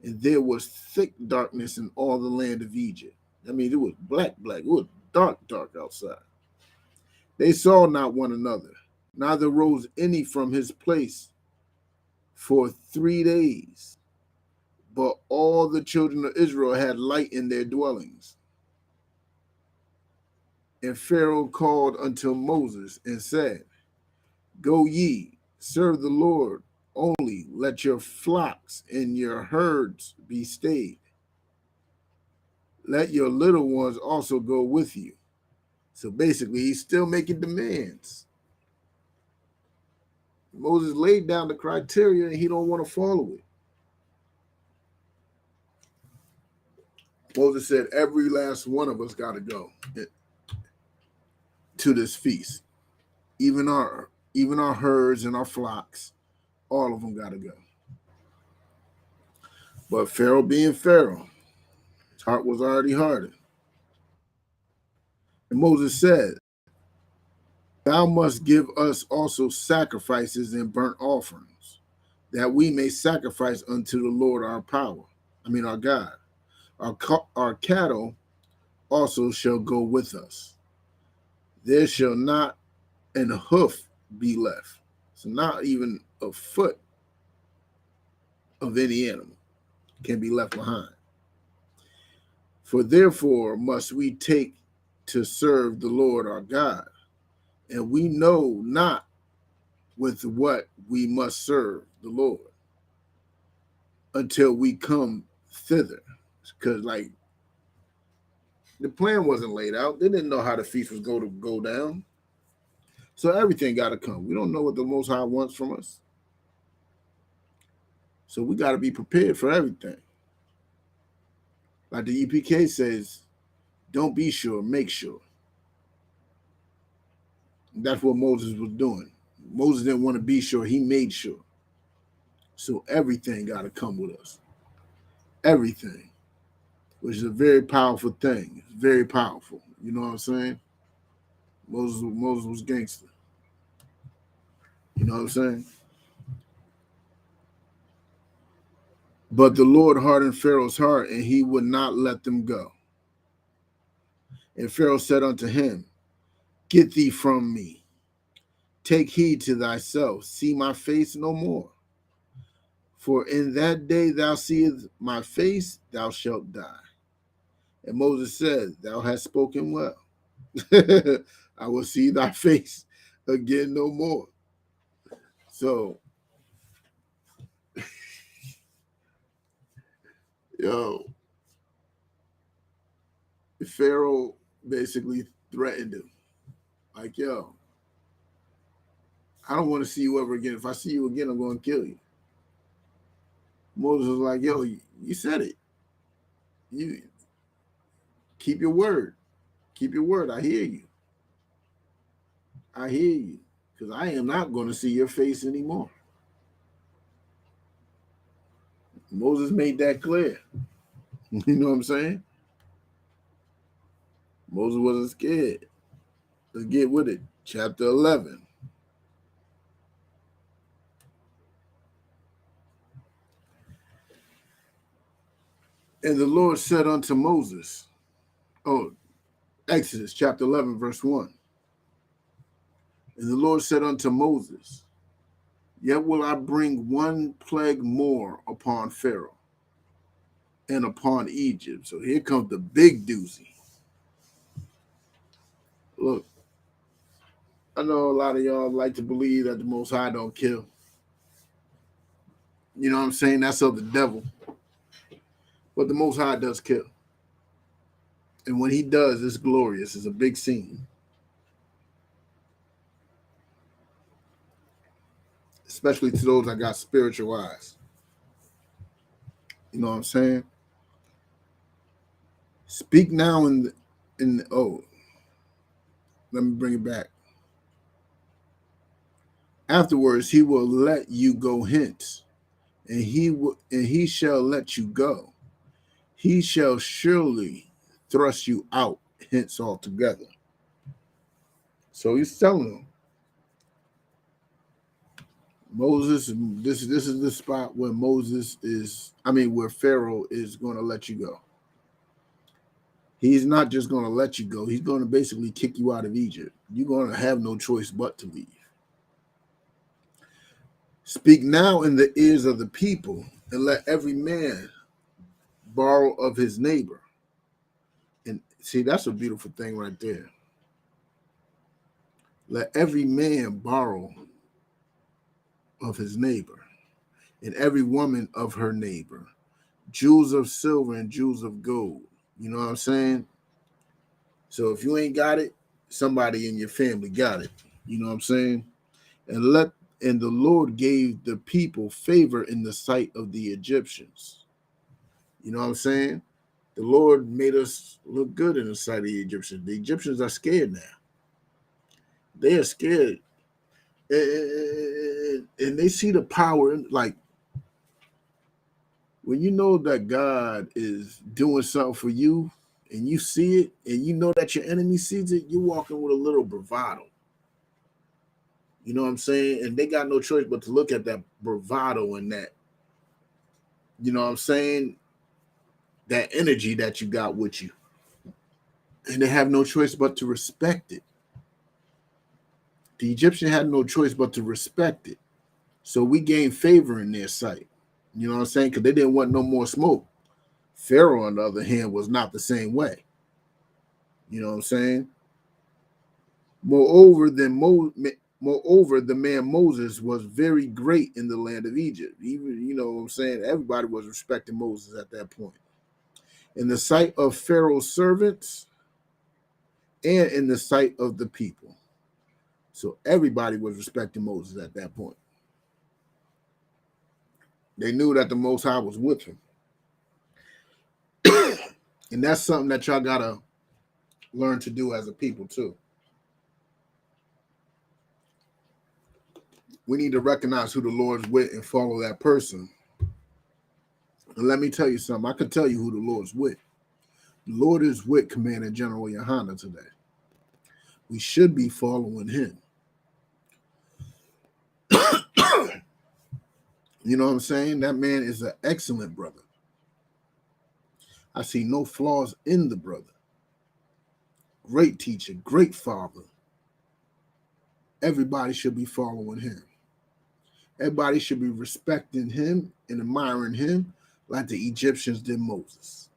and there was thick darkness in all the land of Egypt. I mean, it was black. It was dark outside. They saw not one another, neither rose any from his place for 3 days. But all the children of Israel had light in their dwellings. And Pharaoh called unto Moses and said, go ye, serve the Lord, only let your flocks and your herds be stayed. Let your little ones also go with you. So basically, he's still making demands. Moses laid down the criteria and he don't want to follow it. Moses said, every last one of us got to go to this feast. Even our herds and our flocks, all of them got to go. But Pharaoh being Pharaoh, his heart was already hardened. And Moses said, thou must give us also sacrifices and burnt offerings, that we may sacrifice unto the Lord our God. Our cattle also shall go with us. There shall not an hoof be left. So not even a foot of any animal can be left behind. For therefore must we take to serve the Lord our God, and we know not with what we must serve the Lord until we come thither. Because like the plan wasn't laid out. They didn't know how the feast was going to go down. So everything got to come. We don't know what the Most High wants from us. So we got to be prepared for everything. Like the UPK says, don't be sure, make sure. That's what Moses was doing. Moses didn't want to be sure. He made sure. So everything got to come with us. Everything. Which is a very powerful thing. It's very powerful. You know what I'm saying? Moses was gangster. You know what I'm saying? But the Lord hardened Pharaoh's heart, and he would not let them go. And Pharaoh said unto him, get thee from me. Take heed to thyself. See my face no more. For in that day thou seest my face, thou shalt die. And Moses said, thou hast spoken well. I will see thy face again no more. So, yo, Pharaoh basically threatened him. Like, yo, I don't want to see you ever again. If I see you again, I'm going to kill you. Moses was like, yo, you said it. You keep your word. Keep your word. I hear you. I hear you. Because I am not going to see your face anymore. Moses made that clear. You know what I'm saying? Moses wasn't scared. Let's get with it. Chapter 11. And the Lord said unto Moses, Exodus chapter 11, verse 1. And the Lord said unto Moses, yet will I bring one plague more upon Pharaoh and upon Egypt. So here comes the big doozy. Look, I know a lot of y'all like to believe that the Most High don't kill. You know what I'm saying? That's of the devil. But the Most High does kill. And when he does, it's glorious. It's a big scene. Especially to those that got spiritual eyes. You know what I'm saying? Speak now let me bring it back. Afterwards, he will let you go hence, and he shall let you go. He shall surely thrust you out hence altogether. So he's telling them, Moses, this is the spot where where Pharaoh is going to let you go. He's not just going to let you go. He's going to basically kick you out of Egypt. You're going to have no choice but to leave. Speak now in the ears of the people, and let every man borrow of his neighbor. And see, that's a beautiful thing right there. Let every man borrow of his neighbor, and every woman of her neighbor, jewels of silver and jewels of gold. You know what I'm saying? So if you ain't got it, somebody in your family got it. You know what I'm saying? And the Lord gave the people favor in the sight of the Egyptians. You know what I'm saying? The Lord made us look good in the sight of the Egyptians. The Egyptians are scared now. They are scared. And they see the power. Like, when you know that God is doing something for you, and you see it, and you know that your enemy sees it, you're walking with a little bravado. You know what I'm saying? And they got no choice but to look at that bravado and that, you know what I'm saying, that energy that you got with you. And they have no choice but to respect it. The Egyptian had no choice but to respect it. So we gained favor in their sight. You know what I'm saying? Because they didn't want no more smoke. Pharaoh, on the other hand, was not the same way. You know what I'm saying? Moreover, Moreover, the man Moses was very great in the land of Egypt. Even, you know what I'm saying, everybody was respecting Moses at that point. In the sight of Pharaoh's servants and in the sight of the people. So everybody was respecting Moses at that point. They knew that the Most High was with him. And that's something that y'all got to learn to do as a people too. We need to recognize who the Lord's with and follow that person. And let me tell you something. I can tell you who the Lord's with. The Lord is with Commander General Yohana today. We should be following him. You know what I'm saying? That man is an excellent brother. I see no flaws in the brother. Great teacher, great father. Everybody should be following him. Everybody should be respecting him and admiring him like the Egyptians did Moses.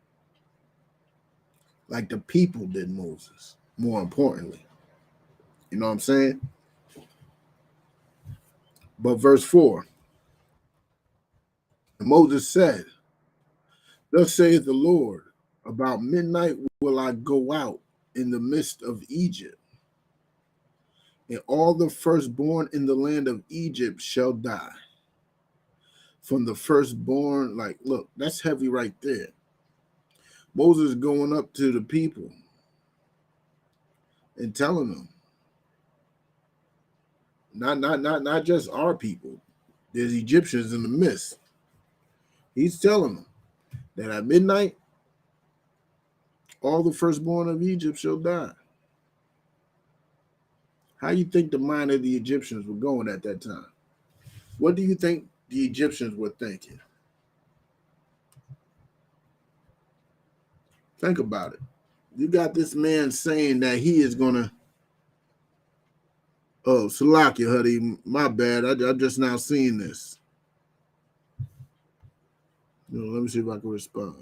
Like the people did Moses, more importantly. You know what I'm saying? But verse 4, Moses said, thus saith the Lord, about midnight will I go out in the midst of Egypt, and all the firstborn in the land of Egypt shall die. From the firstborn, like, look, that's heavy right there. Moses going up to the people and telling them, not just our people, there's Egyptians in the midst. He's telling them that at midnight, all the firstborn of Egypt shall die. How you think the mind of the Egyptians were going at that time? What do you think the Egyptians were thinking? Think about it. You got this man saying that he is going to, oh, Salakia, Huddy, my bad. I just now seen this. You know, let me see if I can respond.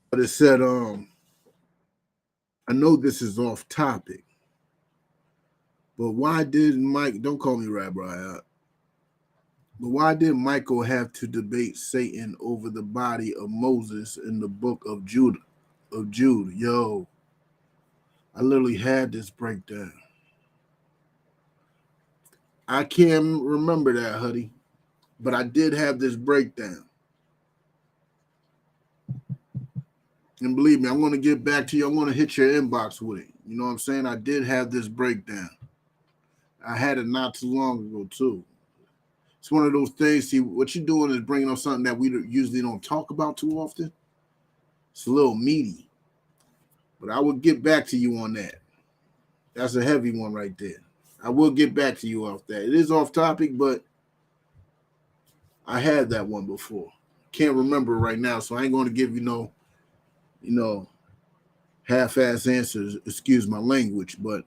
But it said, I know this is off topic, but why did Mike, don't call me Rabbi, but why did Michael have to debate Satan over the body of Moses in the book of Jude? Yo, I literally had this breakdown. I can't remember that, Huddy, but I did have this breakdown. And believe me, I'm going to get back to you. I'm going to hit your inbox with it. You know what I'm saying? I did have this breakdown. I had it not too long ago, too. It's one of those things. See, what you're doing is bringing up something that we usually don't talk about too often. It's a little meaty. But I will get back to you on that. That's a heavy one right there. I will get back to you off that. It is off topic, but I had that one before. Can't remember right now, so I ain't going to give you no half-ass answers. Excuse my language, but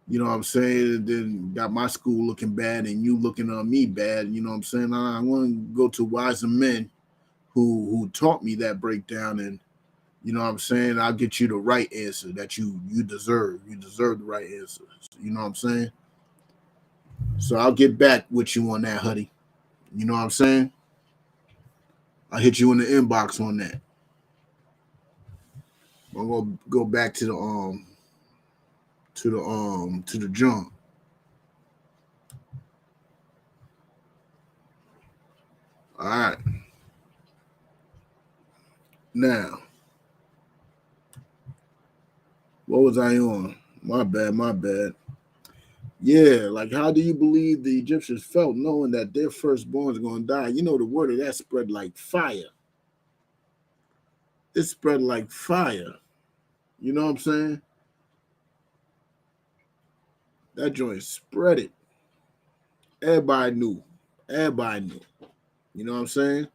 you know what I'm saying? And then got my school looking bad and you looking on me bad. You know what I'm saying? I want to go to wiser men who taught me that breakdown, and you know what I'm saying? I'll get you the right answer that you deserve. You deserve the right answer. You know what I'm saying? So I'll get back with you on that, Huddy. You know what I'm saying? I'll hit you in the inbox on that. I'm gonna go back to the jump. All right. Now, what was I on? My bad. Yeah, like how do you believe the Egyptians felt knowing that their firstborn is going to die? You know, the word of that spread like fire. It spread like fire. You know what I'm saying? That joint spread it. Everybody knew. Everybody knew. You know what I'm saying?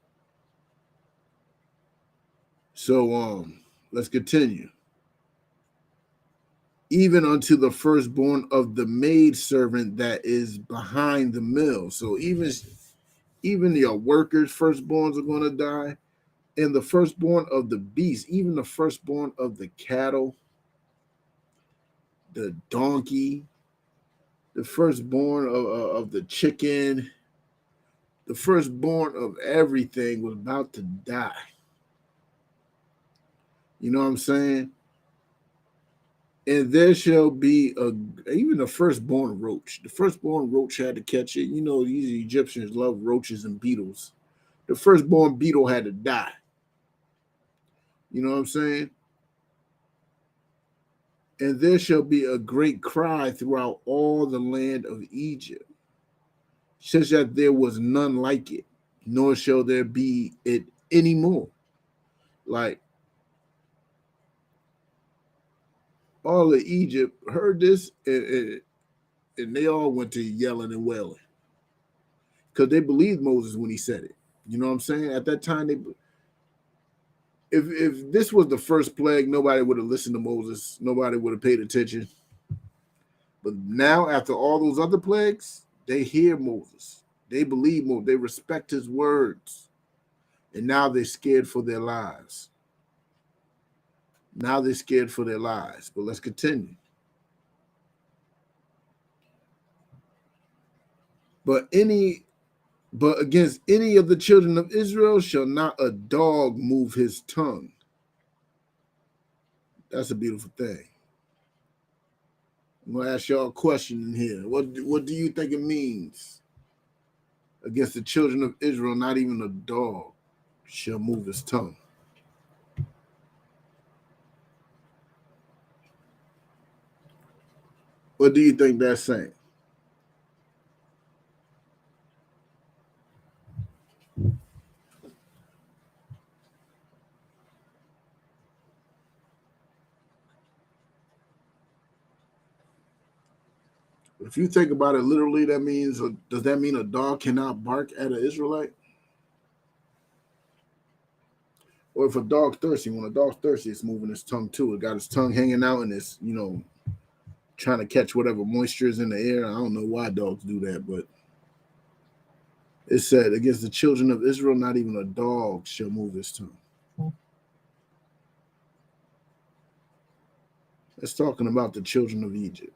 So let's continue. even unto the firstborn of the maidservant that is behind the mill. So even your workers' firstborns are going to die, and the firstborn of the beast, even the firstborn of the cattle, the donkey, the firstborn of the chicken, the firstborn of everything was about to die. You know what I'm saying? And there shall be even the firstborn roach. The firstborn roach had to catch it. You know, these Egyptians love roaches and beetles. The firstborn beetle had to die. You know what I'm saying? And there shall be a great cry throughout all the land of Egypt, such that there was none like it, nor shall there be it anymore. Like, all of Egypt heard this, and they all went to yelling and wailing because they believed Moses when he said it. You know what I'm saying? At that time, if this was the first plague, nobody would have listened to Moses. Nobody would have paid attention. But now, after all those other plagues, they hear Moses. They believe Moses. They respect his words. And now they're scared for their lives. Now they're scared for their lives. But let's continue. But against any of the children of Israel shall not a dog move his tongue. That's a beautiful thing. I'm gonna ask y'all a question in here. What do you think it means? Against the children of Israel, not even a dog shall move his tongue. What do you think that's saying? If you think about it literally, that means, does that mean a dog cannot bark at an Israelite? Or if a dog's thirsty, when a dog's thirsty, it's moving its tongue too. It got its tongue hanging out and it's, trying to catch whatever moisture is in the air. I don't know why dogs do that, but it said, against the children of Israel, not even a dog shall move his tongue. It's talking about the children of Egypt.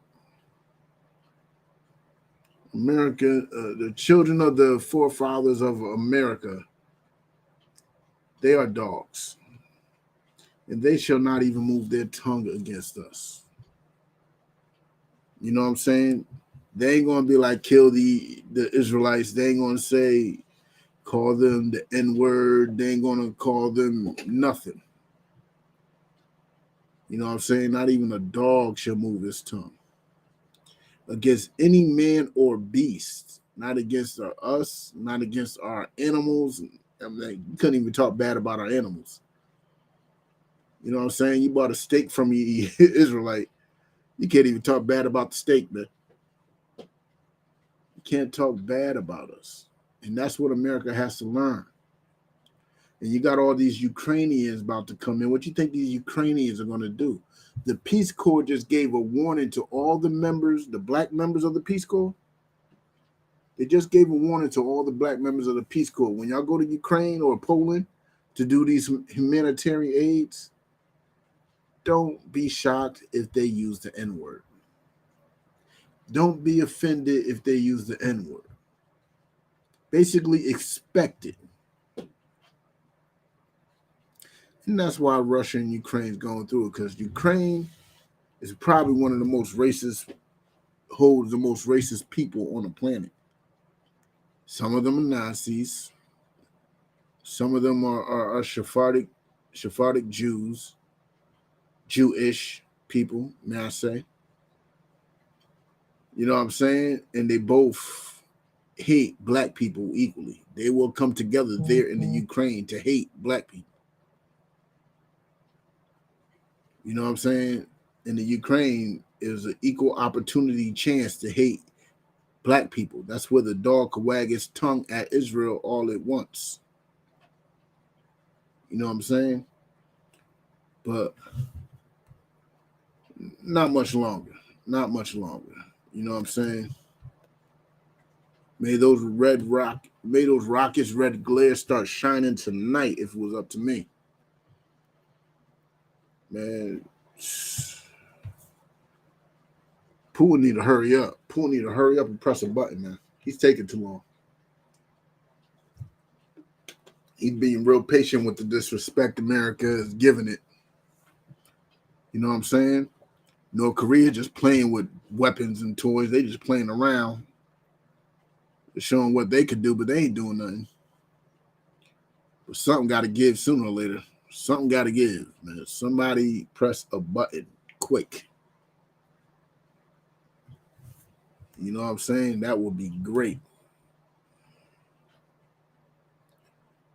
America, the children of the forefathers of America, they are dogs. And they shall not even move their tongue against us. You know what I'm saying? They ain't going to be like, kill the Israelites. They ain't going to say, call them the N-word. They ain't going to call them nothing. You know what I'm saying? Not even a dog shall move his tongue against any man or beast, not against us, not against our animals. I mean, you couldn't even talk bad about our animals. You know what I'm saying? You bought a steak from the Israelite. You can't even talk bad about the steak, man. You can't talk bad about us. And that's what America has to learn. And you got all these Ukrainians about to come in. What do you think these Ukrainians are going to do? The Peace Corps just gave a warning to all the members, the black members of the Peace Corps. They just gave a warning to all the black members of the Peace Corps. When y'all go to Ukraine or Poland to do these humanitarian aids, don't be shocked if they use the N-word. Don't be offended if they use the N-word. Basically, expect it. And that's why Russia and Ukraine is going through it, because Ukraine is probably one of the most racist, holds the most racist people on the planet. Some of them are Nazis. Some of them are Sephardic Jews, Jewish people, may I say. You know what I'm saying? And they both hate black people equally. They will come together there in the Ukraine to hate black people. You know what I'm saying? In the Ukraine is an equal opportunity chance to hate black people. That's where the dog could wag its tongue at Israel all at once. You know what I'm saying? But Not much longer. Not much longer. You know what I'm saying? May those rockets red glare start shining tonight if it was up to me. Man, Putin need to hurry up. Putin need to hurry up and press a button, man. He's taking too long. He's being real patient with the disrespect America is giving it. You know what I'm saying? North Korea just playing with weapons and toys. They just playing around. They're showing what they could do, but they ain't doing nothing. But something got to give sooner or later. Something got to give, man. Somebody press a button quick. You know what I'm saying? That would be great.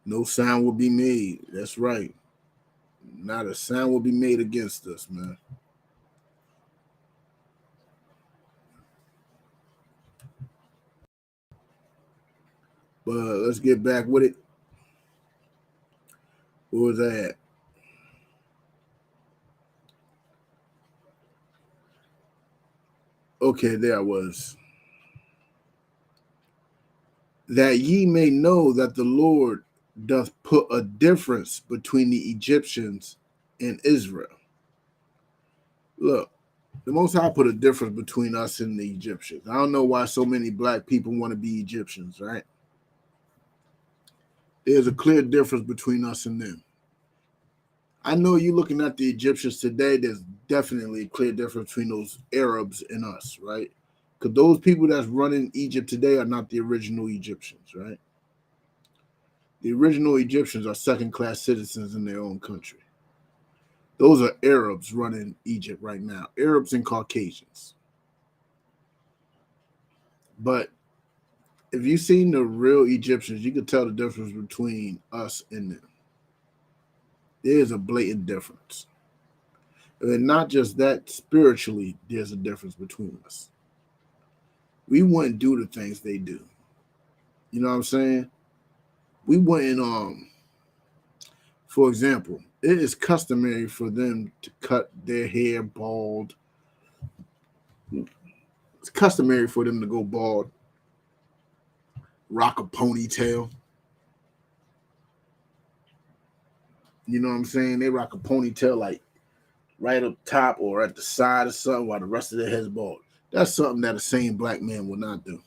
No sound will be made. That's right. Not a sound will be made against us, man. But let's get back with it. What was that? Okay, there I was. That ye may know that the Lord doth put a difference between the Egyptians and Israel. Look, the Most High put a difference between us and the Egyptians. I don't know why so many black people want to be Egyptians, right? There's a clear difference between us and them. I know you're looking at the Egyptians today. There's definitely a clear difference between those Arabs and us, right? Because those people that's running Egypt today are not the original Egyptians, right? The original Egyptians are second-class citizens in their own country. Those are Arabs running Egypt right now, Arabs and Caucasians. But if you've seen the real Egyptians, you can tell the difference between us and them. There's a blatant difference. And not just that, spiritually, there's a difference between us. We wouldn't do the things they do. You know what I'm saying? We wouldn't, for example, it is customary for them to cut their hair bald. It's customary for them to go bald, rock a ponytail. You know what I'm saying? They rock a ponytail like right up top or at the side or something while the rest of their head's bald. That's something that a sane black man will not do.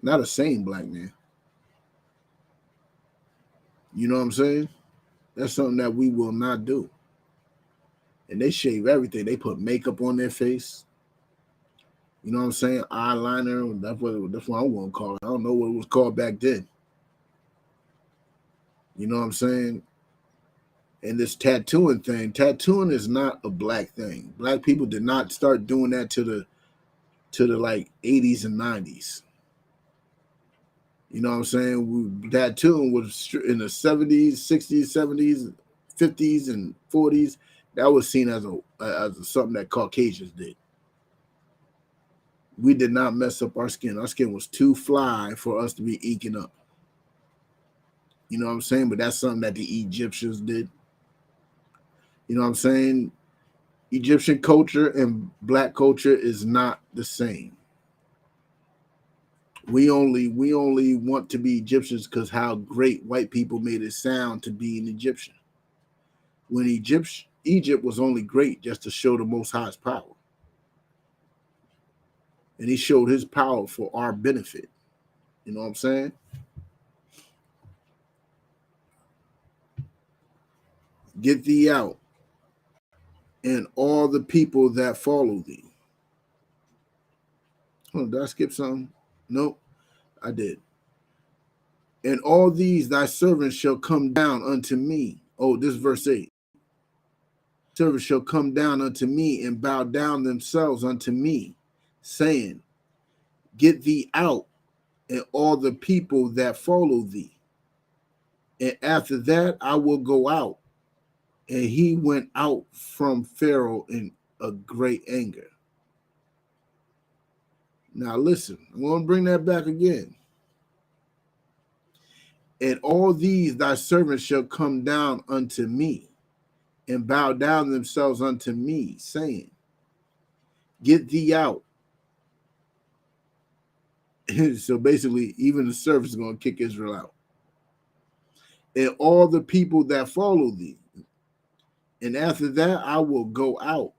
Not a sane black man. You know what I'm saying? That's something that we will not do. And they shave everything. They put makeup on their face. You know what I'm saying? Eyeliner. That's what I want to call it. I don't know what it was called back then. You know what I'm saying? And this tattooing tattooing is not a black thing. Black people did not start doing that to the like 80s and 90s. You know what I'm saying? Tattooing was in the 70s, 60s, 70s, 50s, and 40s. That was seen as something that Caucasians did. We did not mess up our skin. Our skin was too fly for us to be inking up. You know what I'm saying? But that's something that the Egyptians did. You know what I'm saying? Egyptian culture and black culture is not the same. We only want to be Egyptians because how great white people made it sound to be an Egyptian. When Egypt was only great just to show the Most High's power. And he showed his power for our benefit. You know what I'm saying? Get thee out and all the people that follow thee. Oh, did I skip something? Nope, I did. And all these thy servants shall come down unto me. Oh, this is verse 8. Servants shall come down unto me and bow down themselves unto me, saying, get thee out and all the people that follow thee. And after that I will go out. And he went out from Pharaoh in a great anger. Now listen, I'm going to bring that back again. And all these thy servants shall come down unto me and bow down themselves unto me, saying, Get thee out. So basically, even the servants are going to kick Israel out. And all the people that follow thee. And after that, I will go out.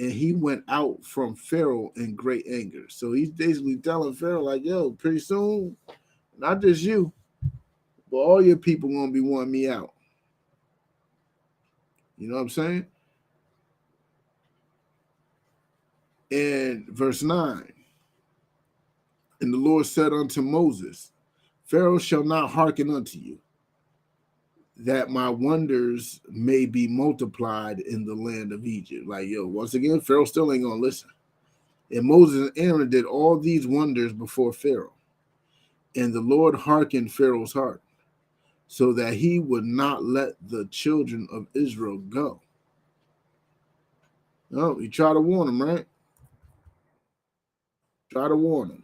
And he went out from Pharaoh in great anger. So he's basically telling Pharaoh, like, yo, pretty soon, not just you, but all your people going to be wanting me out. You know what I'm saying? And verse 9. And the Lord said unto Moses, Pharaoh shall not hearken unto you, that my wonders may be multiplied in the land of Egypt. Like, yo, once again, Pharaoh still ain't going to listen. And Moses and Aaron did all these wonders before Pharaoh. And the Lord hearkened Pharaoh's heart, so that he would not let the children of Israel go. No, he tried to warn them, right? Try to warn them.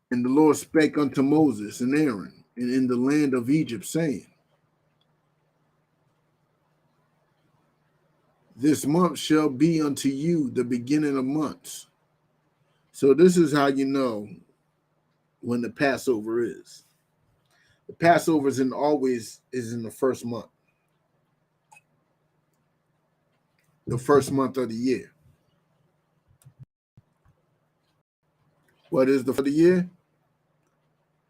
And the Lord spake unto Moses and Aaron, and in the land of Egypt, saying, This month shall be unto you the beginning of months. So this is how you know when the Passover is. The Passover is always in the first month. The first month of the year. What is the year?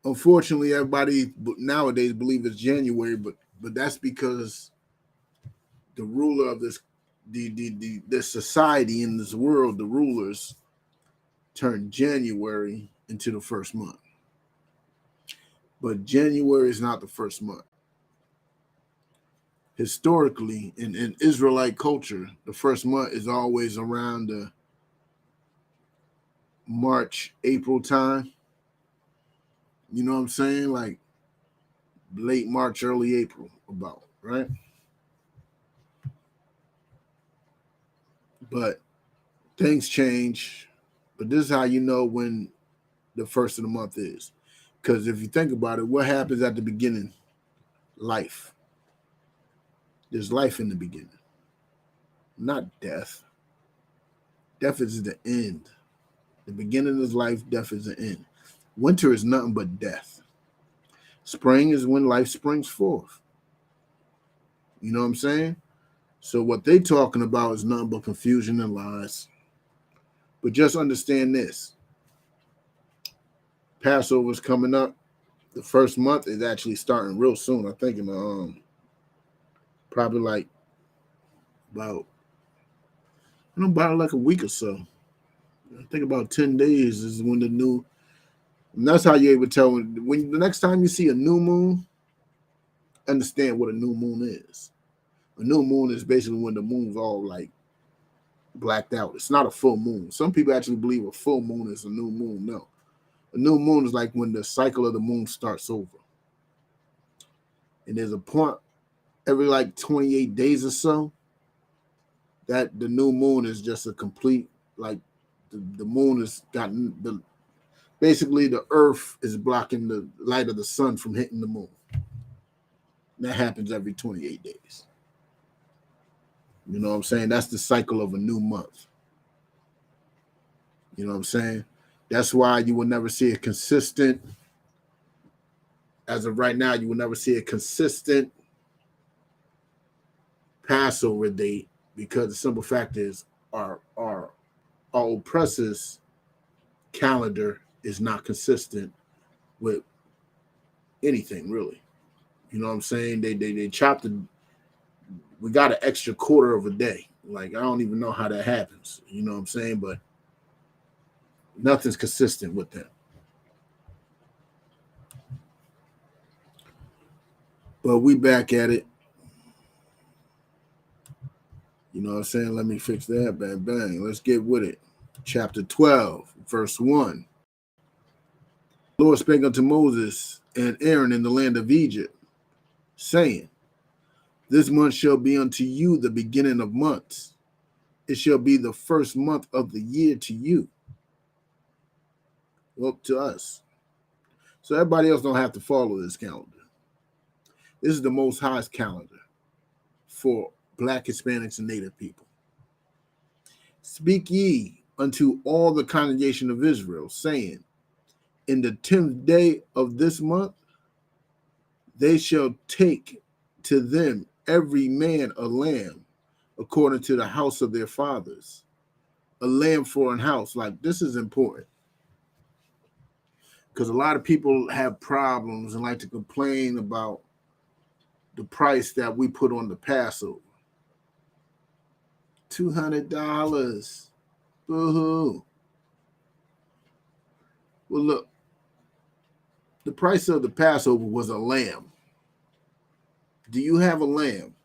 Unfortunately, everybody nowadays believe it's January, but that's because the ruler of this the society in this world, the rulers, turned January into the first month. But January is not the first month. Historically, in Israelite culture, the first month is always around the March, April time. You know what I'm saying? Like late March, early April, about, right? But things change. But this is how you know when the first of the month is. Because if you think about it, what happens at the beginning? Life. There's life in the beginning, not death. Death is the end. The beginning is life, death is the end. Winter is nothing but death. Spring is when life springs forth. You know what I'm saying? So what they talking about is nothing but confusion and lies. But just understand this. Passover is coming up. The first month is actually starting real soon. I think in probably like about like a week or so. I think about 10 days is when the new, and that's how you're able to tell when the next time you see a new moon, understand what a new moon is. A new moon is basically when the moon's all like blacked out. It's not a full moon. Some people actually believe a full moon is a new moon. No. A new moon is like when the cycle of the moon starts over. And there's a point every like 28 days or so that the new moon is just a complete, like the moon has gotten the, basically the earth is blocking the light of the sun from hitting the moon. That happens every 28 days. You know what I'm saying? That's the cycle of a new month. You know what I'm saying? That's why you will never see a consistent, as of right now, you will never see a consistent Passover date, because the simple fact is our oppressor's calendar is not consistent with anything really. You know what I'm saying? They chopped the, we got an extra quarter of a day. Like, I don't even know how that happens. You know what I'm saying? But nothing's consistent with that. But we back at it. You know what I'm saying? Let me fix that. Bang, bang. Let's get with it. Chapter 12, verse 1. The Lord spake unto Moses and Aaron in the land of Egypt, saying, This month shall be unto you the beginning of months. It shall be the first month of the year to you. Well, to us. So everybody else don't have to follow this calendar. This is the Most High's calendar for Black, Hispanics, and Native people. Speak ye unto all the congregation of Israel, saying, in the 10th day of this month, they shall take to them every man a lamb, according to the house of their fathers. A lamb for an house. Like, this is important, because a lot of people have problems and like to complain about the price that we put on the Passover. $200. Boo-hoo. Well, look, the price of the Passover was a lamb. Do you have a lamb?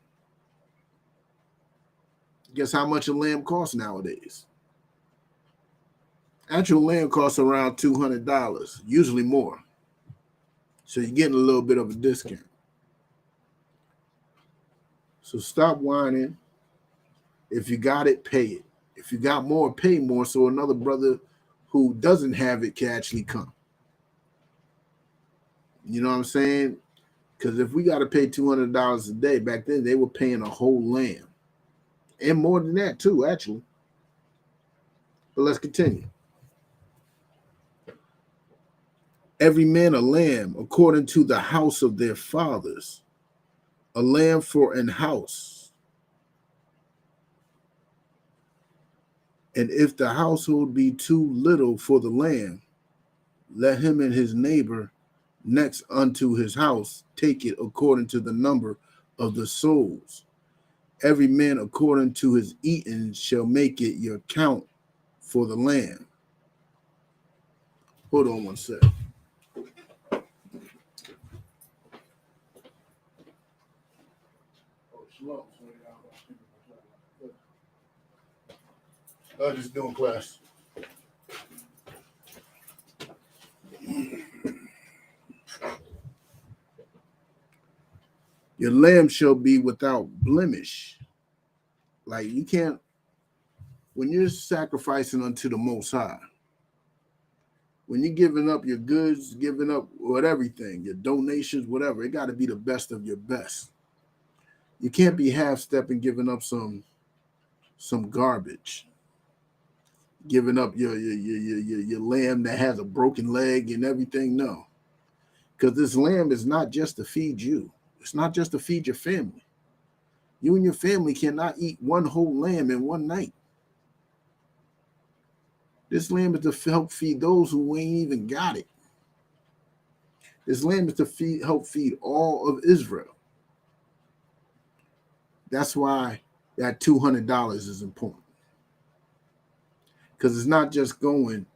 Guess how much a lamb costs nowadays? Actual lamb costs around $200, usually more. So you're getting a little bit of a discount. So stop whining. If you got it, pay it. If you got more, pay more, so another brother who doesn't have it can actually come. You know what I'm saying? Because if we got to pay $200 a day, back then they were paying a whole lamb. And more than that too, actually. But let's continue. Every man a lamb according to the house of their fathers. A lamb for an house. And if the household be too little for the lamb, let him and his neighbor next unto his house take it according to the number of the souls. Every man according to his eating shall make it your count for the lamb. Hold on one sec. Just doing class. Your lamb shall be without blemish. Like, you can't, when you're sacrificing unto the Most High, when you're giving up your goods, giving up everything, your donations, whatever, it got to be the best of your best. You can't be half-stepping, giving up some garbage, giving up your lamb that has a broken leg and everything. No, because this lamb is not just to feed you. It's not just to feed your family. You and your family cannot eat one whole lamb in one night. This lamb is to help feed those who ain't even got it. This lamb is to help feed all of Israel. That's why that $200 is important. Because it's not just going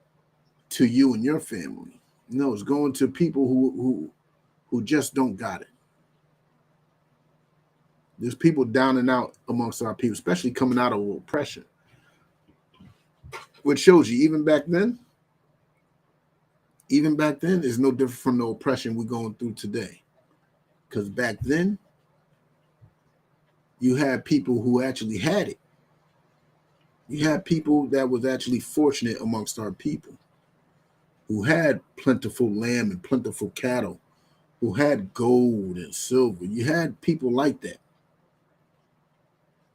to you and your family. No, it's going to people who just don't got it. There's people down and out amongst our people, especially coming out of oppression. Which shows you, even back then, is no different from the oppression we're going through today. Because back then, you had people who actually had it. You had people that was actually fortunate amongst our people, who had plentiful lamb and plentiful cattle, who had gold and silver. You had people like that,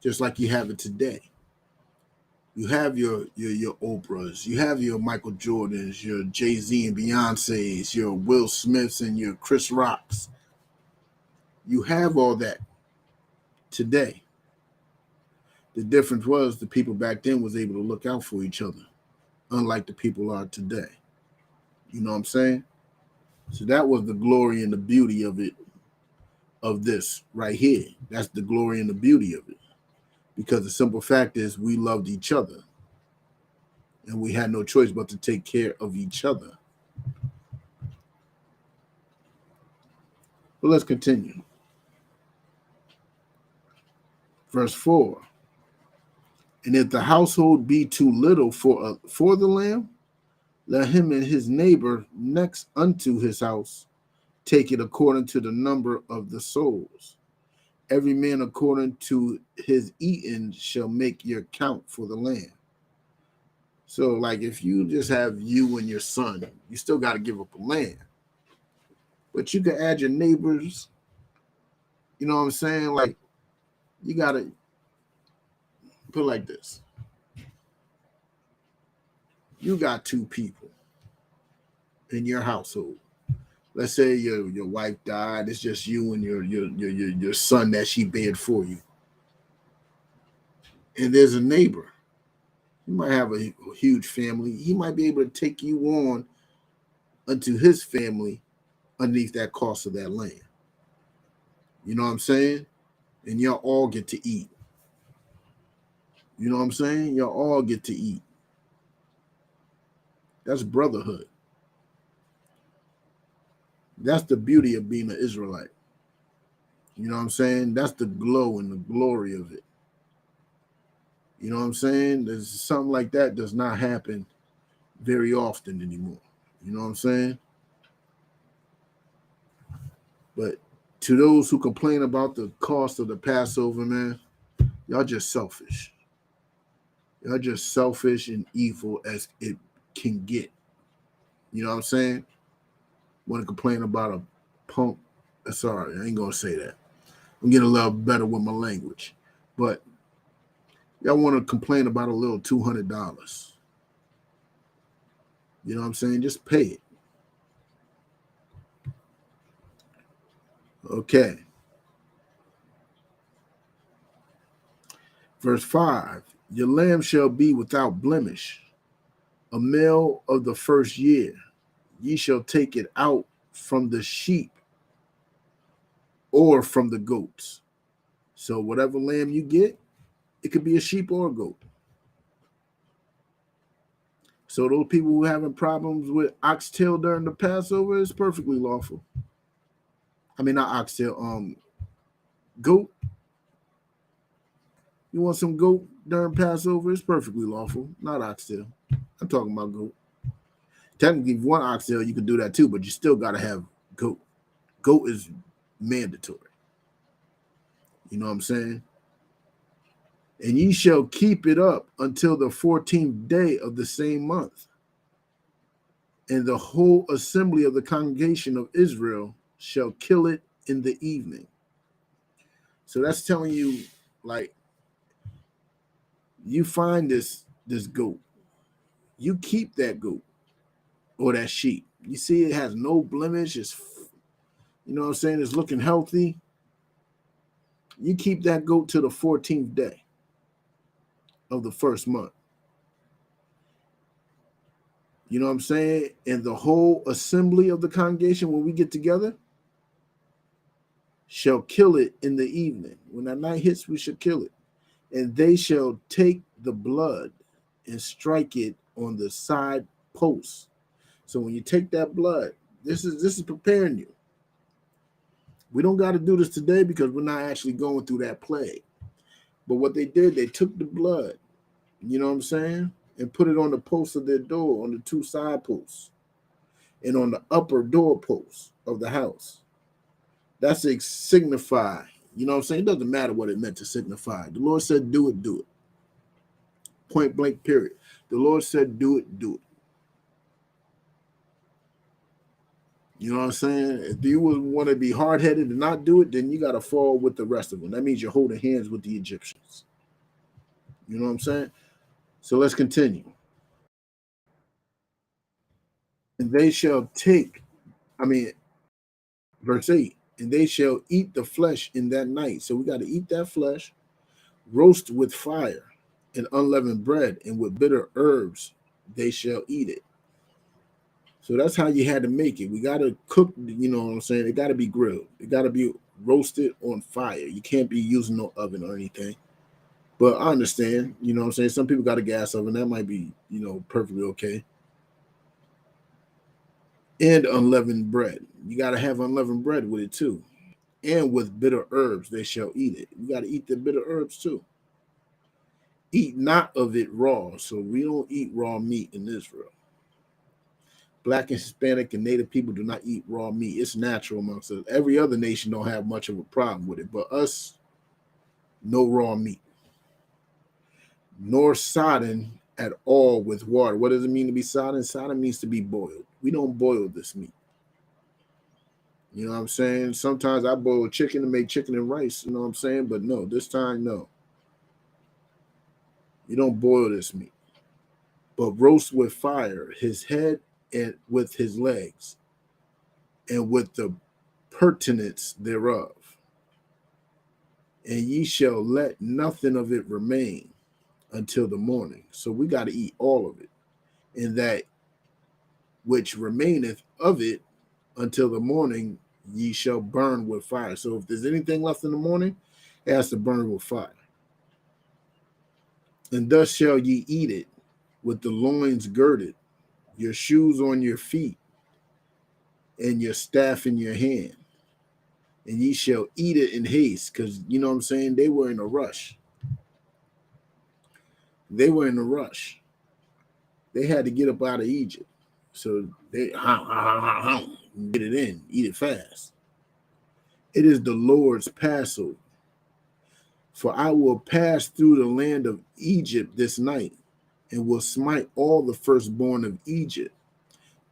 just like you have it today. You have your Oprahs, you have your Michael Jordans, your Jay-Z and Beyonce's, your Will Smiths and your Chris Rocks. You have all that today. The difference was the people back then was able to look out for each other, unlike the people are today. You know what I'm saying? So that was the glory and the beauty of it, of this right here. That's the glory and the beauty of it. Because the simple fact is we loved each other. And we had no choice but to take care of each other. But let's continue. Verse 4. And if the household be too little for the lamb, let him and his neighbor next unto his house take it according to the number of the souls. Every man according to his eating shall make your count for the lamb. So, like, if you just have you and your son, you still got to give up a lamb. But you can add your neighbors. You know what I'm saying? Like, you gotta put it like this. You got two people in your household. Let's say your wife died. It's just you and your son that she bared for you. And there's a neighbor. He might have a huge family. He might be able to take you on unto his family underneath that cost of that land. You know what I'm saying? And y'all all get to eat. You know what I'm saying? Y'all all get to eat. That's brotherhood. That's the beauty of being an Israelite. You know what I'm saying? That's the glow and the glory of it. You know what I'm saying? There's something like that does not happen very often anymore. You know what I'm saying? But to those who complain about the cost of the Passover, man, y'all just selfish. Y'all just selfish and evil as it can get. You know what I'm saying? Want to complain about a punk? Sorry, I ain't gonna say that. I'm getting a little better with my language. But y'all want to complain about a little $200. You know what I'm saying? Just pay it. Okay. Verse 5, your lamb shall be without blemish, a male of the first year. Ye shall take it out from the sheep or from the goats. So whatever lamb you get, it could be a sheep or a goat. So those people who having problems with oxtail during the Passover is perfectly lawful. I mean, not oxtail, goat. You want some goat during Passover? It's perfectly lawful, not oxtail. I'm talking about goat. Technically, if you want oxtail, you can do that too, but you still got to have goat. Goat is mandatory. You know what I'm saying? And ye shall keep it up until the 14th day of the same month. And the whole assembly of the congregation of Israel shall kill it in the evening. So that's telling you, like, you find this goat, you keep that goat or that sheep. You see it has no blemish. It's, you know what I'm saying? It's looking healthy. You keep that goat to the 14th day of the first month. You know what I'm saying? And the whole assembly of the congregation, when we get together, shall kill it in the evening. When that night hits, we shall kill it. And they shall take the blood and strike it on the side posts. So when you take that blood, this is preparing you. We don't got to do this today because we're not actually going through that plague. But what they did, they took the blood, you know what I'm saying, and put it on the posts of their door, on the two side posts, and on the upper door posts of the house. That's to signify, you know what I'm saying? It doesn't matter what it meant to signify. The Lord said, do it, do it. Point blank, period. The Lord said, do it, do it. You know what I'm saying? If you would want to be hard-headed and not do it, then you got to fall with the rest of them. That means you're holding hands with the Egyptians. You know what I'm saying? So let's continue. And they shall take, verse 8, and they shall eat the flesh in that night. So we got to eat that flesh, roast with fire and unleavened bread, and with bitter herbs they shall eat it. So that's how you had to make it. We got to cook, you know what I'm saying? It got to be grilled. It got to be roasted on fire. You can't be using no oven or anything. But I understand, you know what I'm saying? Some people got a gas oven. That might be, you know, perfectly okay. And unleavened bread. You got to have unleavened bread with it too. And with bitter herbs, they shall eat it. You got to eat the bitter herbs too. Eat not of it raw. So we don't eat raw meat in Israel. Black and Hispanic and Native people do not eat raw meat. It's natural amongst us. Every other nation don't have much of a problem with it, but us, no raw meat. Nor sodden at all with water. What does it mean to be sodden? Sodden means to be boiled. We don't boil this meat. You know what I'm saying? Sometimes I boil chicken to make chicken and rice, you know what I'm saying? But no, this time, no. You don't boil this meat, but roast with fire his head and with his legs and with the pertinence thereof. And ye shall let nothing of it remain until the morning. So we got to eat all of it. And that which remaineth of it until the morning, ye shall burn with fire. So if there's anything left in the morning, it has to burn with fire. And thus shall ye eat it with the loins girded, your shoes on your feet, and your staff in your hand. And ye shall eat it in haste, because you know what I'm saying? They were in a rush. They were in a rush. They had to get up out of Egypt. So they get it in, eat it fast. It is the Lord's Passover. For I will pass through the land of Egypt this night, and will smite all the firstborn of Egypt,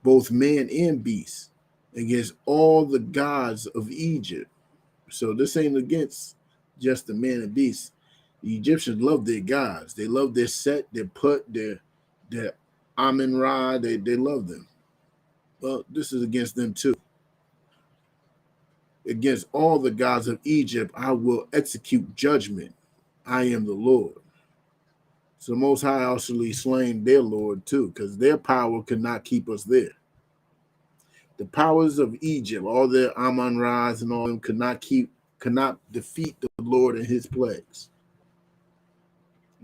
both man and beast, against all the gods of Egypt. So this ain't against just the man and beast. The Egyptians love their gods. They love their Set, their Put, their Amun Ra. They love them. Well, this is against them too. Against all the gods of Egypt, I will execute judgment. I am the Lord. So the Most High actually slain their Lord too, because their power could not keep us there. The powers of Egypt, all their Amun Ra's and all them could not defeat the Lord and his plagues.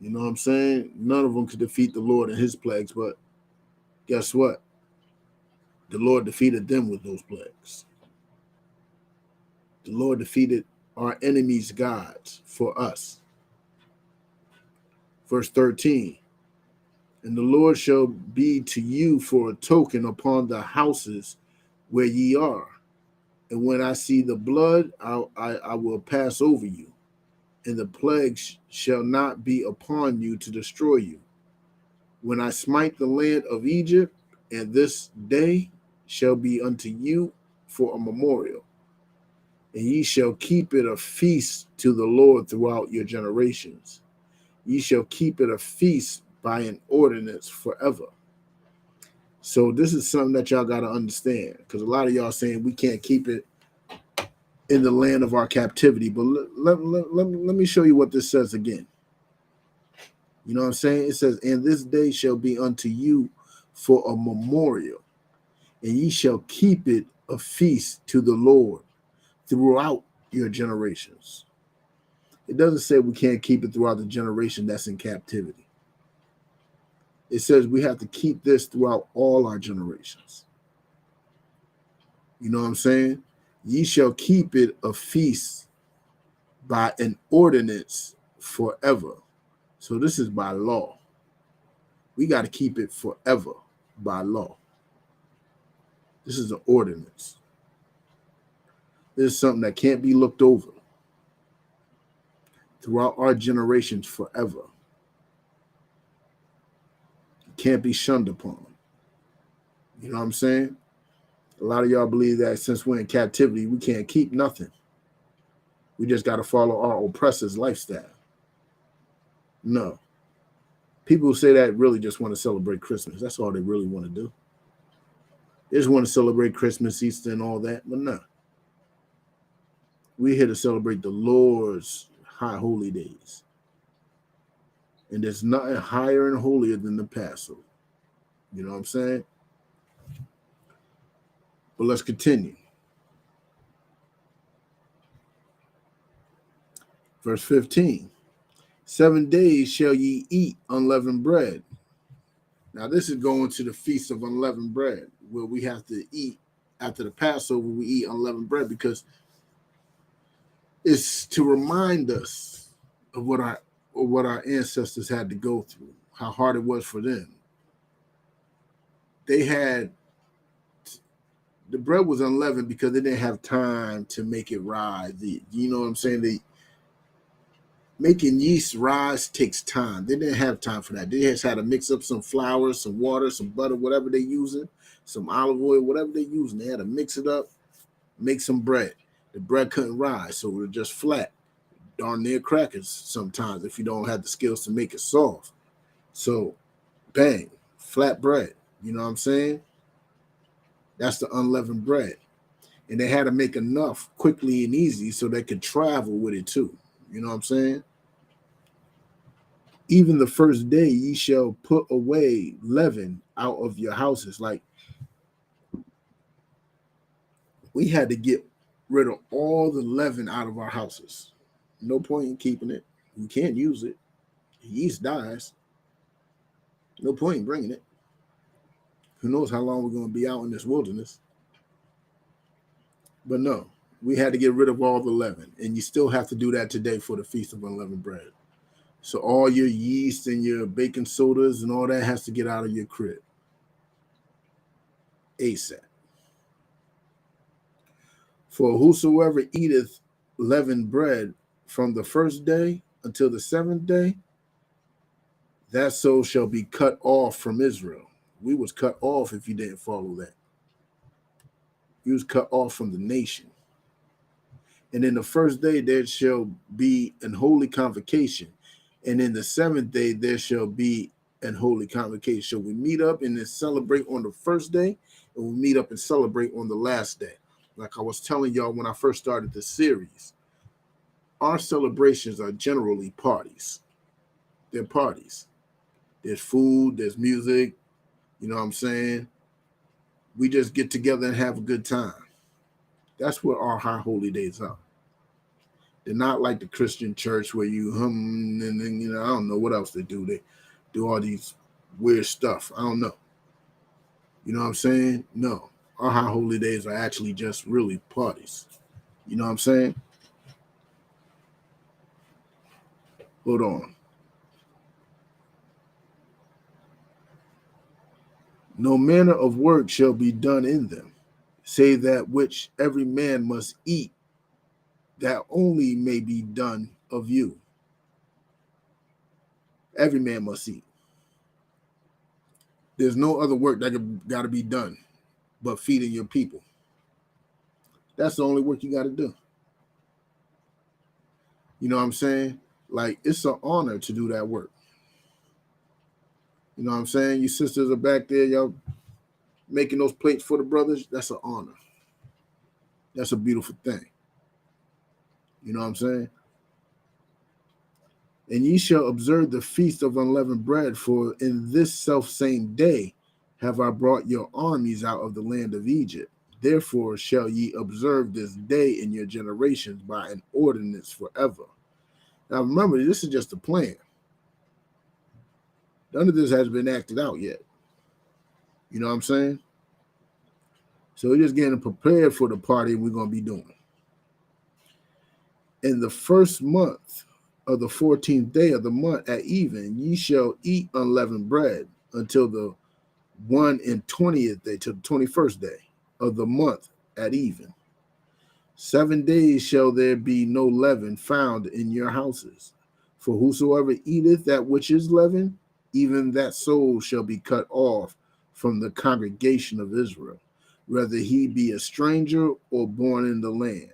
You know what I'm saying? None of them could defeat the Lord and his plagues, but guess what? The Lord defeated them with those plagues. The Lord defeated our enemies' gods for us. Verse 13. And the Lord shall be to you for a token upon the houses where ye are. And when I see the blood, I will pass over you, and the plagues shall not be upon you to destroy you. When I smite the land of Egypt, and this day shall be unto you for a memorial, and ye shall keep it a feast to the Lord throughout your generations. Ye shall keep it a feast by an ordinance forever. So this is something that y'all got to understand, because a lot of y'all saying we can't keep it in the land of our captivity. But let me show you what this says again. You know what I'm saying? It says, and this day shall be unto you for a memorial, and ye shall keep it a feast to the Lord throughout your generations. It doesn't say we can't keep it throughout the generation that's in captivity. It says we have to keep this throughout all our generations. You know what I'm saying? Ye shall keep it a feast by an ordinance forever. So this is by law. We got to keep it forever by law. This is an ordinance. This is something that can't be looked over throughout our generations forever. It can't be shunned upon. You know what I'm saying? A lot of y'all believe that since we're in captivity, we can't keep nothing. We just got to follow our oppressor's lifestyle. No. People who say that really just want to celebrate Christmas. That's all they really want to do. They just want to celebrate Christmas, Easter, and all that. But no. We're here to celebrate the Lord's high holy days. And there's nothing higher and holier than the Passover. You know what I'm saying? But let's continue. Verse 15. 7 days shall ye eat unleavened bread. Now this is going to the feast of unleavened bread, where we have to eat after the Passover. We eat unleavened bread because it's to remind us of what our ancestors had to go through, how hard it was for them. The bread was unleavened because they didn't have time to make it rise. You know what I'm saying? Making yeast rise takes time. They didn't have time for that. They just had to mix up some flour, some water, some butter, whatever they're using, some olive oil, whatever they're using. They had to mix it up make some bread. The bread couldn't rise, so it was just flat, darn near crackers sometimes if you don't have the skills to make it soft. So, bang, flat bread. You know what I'm saying? That's the unleavened bread. And they had to make enough quickly and easy so they could travel with it too. You know what I'm saying? Even the first day ye shall put away leaven out of your houses. Like, we had to get rid of all the leaven out of our houses. No point in keeping it. We can't use it. Yeast dies. No point in bringing it. Who knows how long we're going to be out in this wilderness. But no, we had to get rid of all the leaven. And you still have to do that today for the Feast of Unleavened Bread. So all your yeast and your baking sodas and all that has to get out of your crib ASAP. For whosoever eateth leavened bread from the first day until the seventh day, that soul shall be cut off from Israel. We was cut off if you didn't follow that. You was cut off from the nation. And in the first day there shall be an holy convocation. And in the seventh day there shall be an holy convocation. So we meet up and then celebrate on the first day, and we meet up and celebrate on the last day. Like I was telling y'all when I first started this series, our celebrations are generally parties. They're parties. There's food, there's music, you know what I'm saying? We just get together and have a good time. That's what our high holy days are. They're not like the Christian church where you hum and then, you know, I don't know what else they do. They do all these weird stuff. I don't know. You know what I'm saying? No. Our high holy days are actually just really parties. You know what I'm saying? Hold on. No manner of work shall be done in them, save that which every man must eat, that only may be done of you. Every man must eat. There's no other work that got to be done but feeding your people. That's the only work you got to do. You know what I'm saying? Like, it's an honor to do that work. You know what I'm saying? You sisters are back there, y'all making those plates for the brothers. That's an honor. That's a beautiful thing. You know what I'm saying? And ye shall observe the feast of unleavened bread, for in this selfsame day have I brought your armies out of the land of Egypt. Therefore shall ye observe this day in your generations by an ordinance forever. Now remember, this is just a plan. None of this has been acted out yet. You know what I'm saying? So we're just getting prepared for the party we're going to be doing. In the first month of the 14th day of the month at even, ye shall eat unleavened bread until the 21st day, to the 21st day of the month at even. 7 days shall there be no leaven found in your houses. For whosoever eateth that which is leavened, even that soul shall be cut off from the congregation of Israel, whether he be a stranger or born in the land.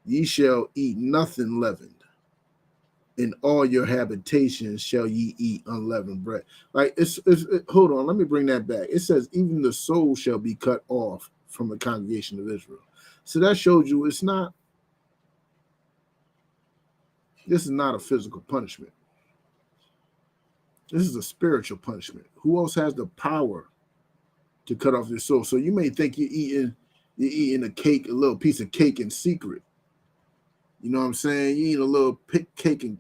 Ye shall eat nothing leavened. In all your habitations shall ye eat unleavened bread. Like, hold on, let me bring that back. It says, even the soul shall be cut off from the congregation of Israel. So that shows you this is not a physical punishment. This is a spiritual punishment. Who else has the power to cut off your soul? So you may think you're eating a cake, a little piece of cake in secret. You know what I'm saying? You eat a little cake and,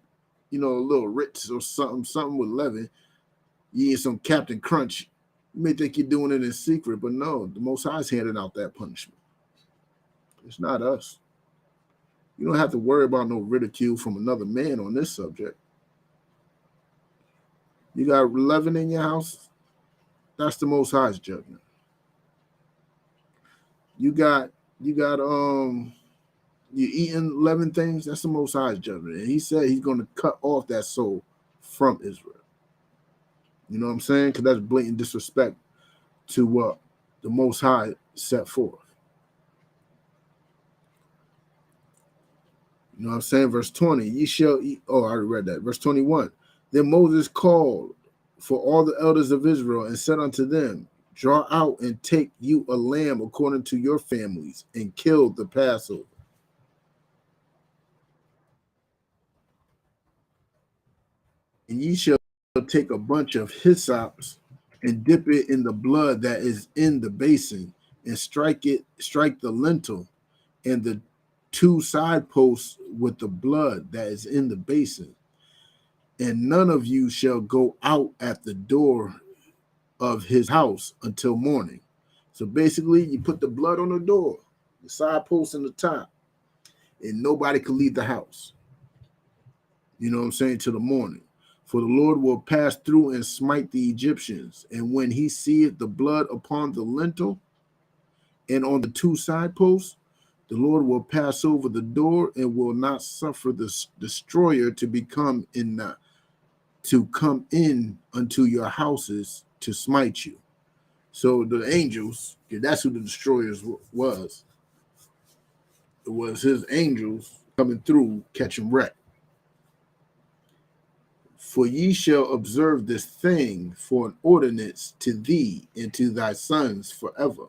you know, a little Ritz or something with leaven. You eat some Captain Crunch. You may think you're doing it in secret, but no, the Most High is handing out that punishment. It's not us. You don't have to worry about no ridicule from another man on this subject. You got leaven in your house, that's the Most High's judgment. You eating leaven things, that's the Most High's judgment. And he said he's going to cut off that soul from Israel. You know what I'm saying? Because that's blatant disrespect to what the Most High set forth. You know what I'm saying? Verse 20, ye shall eat. Oh, I already read that. Verse 21. Then Moses called for all the elders of Israel and said unto them, draw out and take you a lamb according to your families, and kill the Passover. And ye shall take a bunch of hyssop and dip it in the blood that is in the basin, and strike the lintel and the two side posts with the blood that is in the basin. And none of you shall go out at the door of his house until morning. So basically, you put the blood on the door, the side post and the top, and nobody can leave the house. You know what I'm saying? Till the morning. For the Lord will pass through and smite the Egyptians. And when he seeth the blood upon the lintel and on the two side posts, the Lord will pass over the door and will not suffer the destroyer to come in unto your houses to smite you. So the angels, that's who the destroyers was. It was his angels coming through, catching wreck. For ye shall observe this thing for an ordinance to thee and to thy sons forever.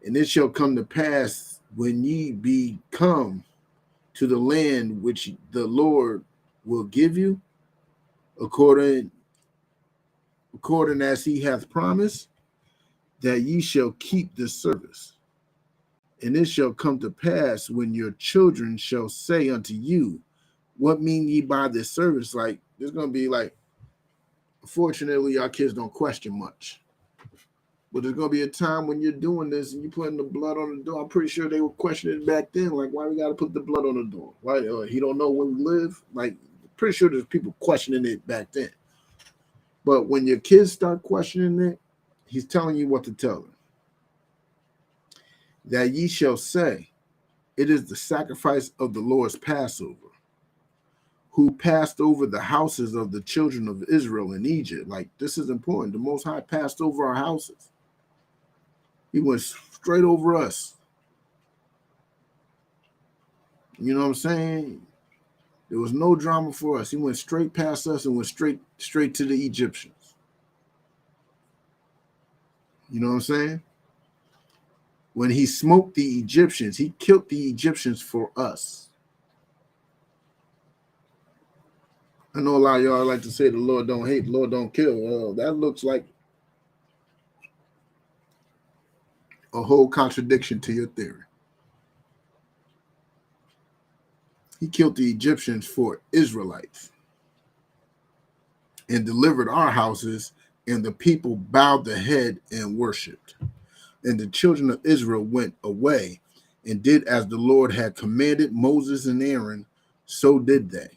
And it shall come to pass when ye be come to the land which the Lord will give you, according as he hath promised, that ye shall keep this service. And it shall come to pass when your children shall say unto you, what mean ye by this service? Like, there's going to be like, unfortunately, our kids don't question much. But there's going to be a time when you're doing this and you're putting the blood on the door. I'm pretty sure they were questioning it back then. Like, why we got to put the blood on the door? Why he don't know where we live? Like, pretty sure there's people questioning it back then. But when your kids start questioning it, he's telling you what to tell them. That ye shall say, it is the sacrifice of the Lord's Passover, who passed over the houses of the children of Israel in Egypt. Like, this is important. The Most High passed over our houses. He went straight over us. You know what I'm saying? There was no drama for us. He went straight past us and went straight to the Egyptians. You know what I'm saying? When he smoked the Egyptians, he killed the Egyptians for us. I know a lot of y'all like to say the Lord don't hate, the Lord don't kill. That looks like a whole contradiction to your theory. He killed the Egyptians for Israelites and delivered our houses, and the people bowed the head and worshipped. And the children of Israel went away and did as the Lord had commanded Moses and Aaron, so did they.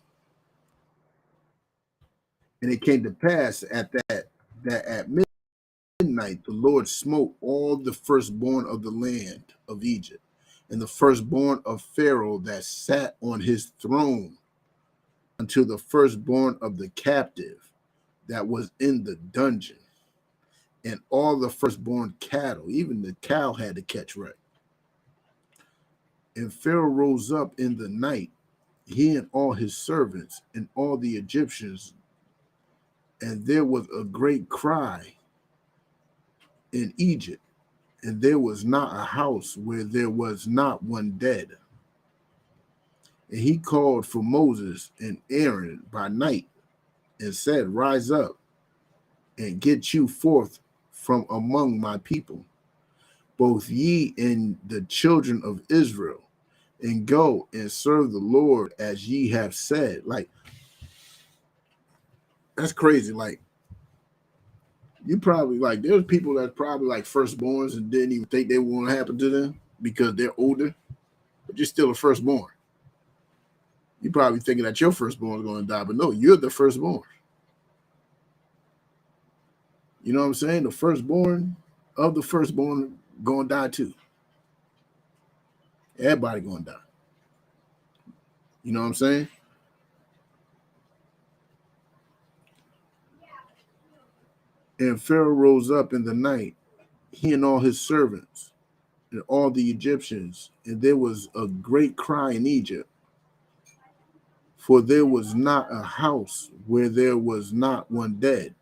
And it came to pass that at midnight the Lord smote all the firstborn of the land of Egypt, and the firstborn of Pharaoh that sat on his throne, until the firstborn of the captive that was in the dungeon, and all the firstborn cattle, even the cow had to catch wreck. And Pharaoh rose up in the night, he and all his servants and all the Egyptians, and there was a great cry in Egypt, and there was not a house where there was not one dead. And he called for Moses and Aaron by night and said, rise up and get you forth from among my people, both ye and the children of Israel, and go and serve the Lord as ye have said. Like, that's crazy. Like, you probably, like, there's people that probably like firstborns and didn't even think they were going to happen to them because they're older, but you're still a firstborn. You're probably thinking that your firstborn is going to die, but no, you're the firstborn. You know what I'm saying? The firstborn of the firstborn going to die too. Everybody going to die. You know what I'm saying? And Pharaoh rose up in the night, he and all his servants, and all the Egyptians, and there was a great cry in Egypt, for there was not a house where there was not one dead.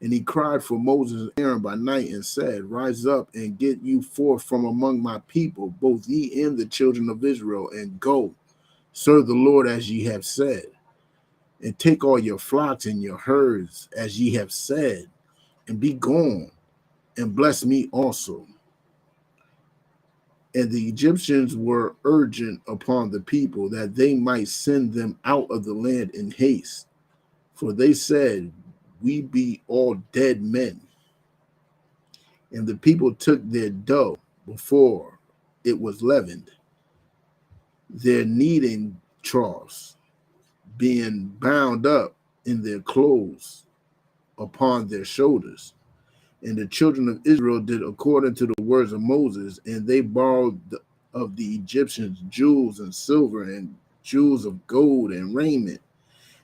And he cried for Moses and Aaron by night and said, Rise up and get you forth from among my people, both ye and the children of Israel, and go, serve the Lord as ye have said, and take all your flocks and your herds as ye have said, and be gone, and bless me also. And the Egyptians were urgent upon the people that they might send them out of the land in haste. For they said, We be all dead men. And the people took their dough before it was leavened, their kneading troughs being bound up in their clothes upon their shoulders. And the children of Israel did according to the words of Moses, and they borrowed of the Egyptians jewels and silver and jewels of gold and raiment.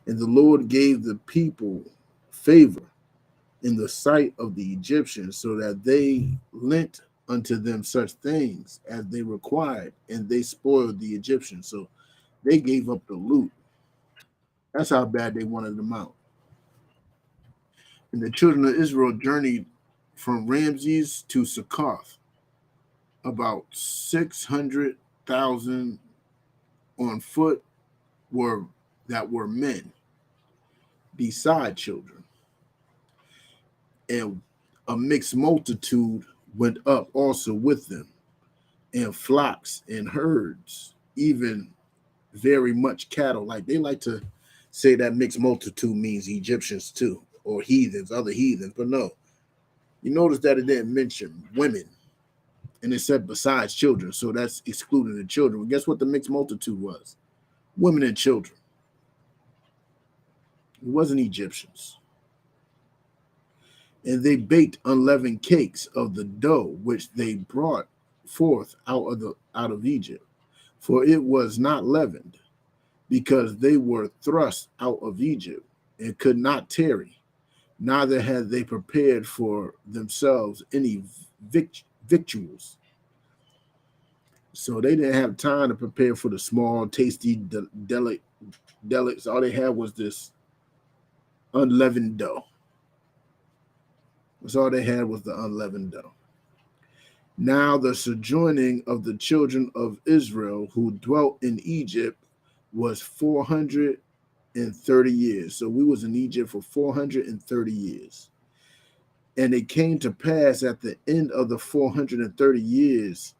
And the Lord gave the people favor in the sight of the Egyptians, so that they lent unto them such things as they required, and they spoiled the Egyptians. So they gave up the loot. That's how bad they wanted them out. And the children of Israel journeyed from Ramses to Succoth, about 600,000 on foot were men, beside children. And a mixed multitude went up also with them, and flocks and herds, even very much cattle. Like they like to say that mixed multitude means Egyptians too, or heathens, other heathens, but no. You notice that it didn't mention women, and it said besides children, so that's excluding the children. Well, guess what the mixed multitude was? Women and children. It wasn't Egyptians. And they baked unleavened cakes of the dough which they brought forth out of Egypt, for it was not leavened, because they were thrust out of Egypt and could not tarry, neither had they prepared for themselves any victuals. So they didn't have time to prepare for the small, tasty, delicates. All they had was this unleavened dough. That's all they had was the unleavened dough. Now the sojourning of the children of Israel who dwelt in Egypt was 430 years. So we was in Egypt for 430 years. And it came to pass at the end of the 430 years,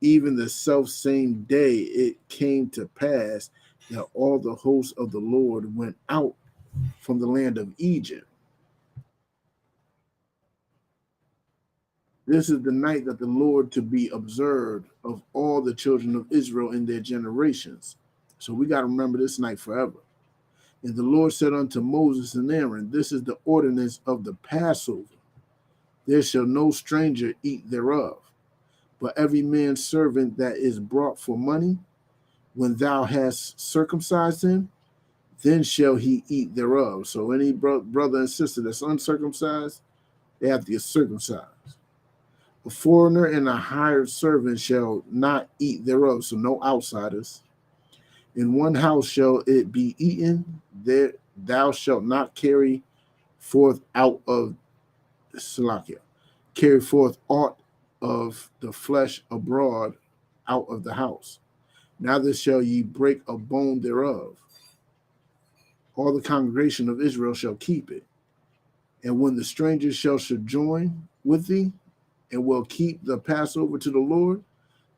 even the self same day, it came to pass that all the hosts of the Lord went out from the land of Egypt. This is the night that the Lord to be observed of all the children of Israel in their generations. So we got to remember this night forever. And the Lord said unto Moses and Aaron, This is the ordinance of the Passover. There shall no stranger eat thereof, but every man's servant that is brought for money, when thou hast circumcised him, then shall he eat thereof. So any brother and sister that's uncircumcised, they have to get circumcised. A foreigner and a hired servant shall not eat thereof, so no outsiders. In one house shall it be eaten, there thou shalt not carry forth out of Salakia, carry forth aught of the flesh abroad out of the house. Neither shall ye break a bone thereof. All the congregation of Israel shall keep it. And when the stranger shall sojourn with thee, and will keep the Passover to the Lord,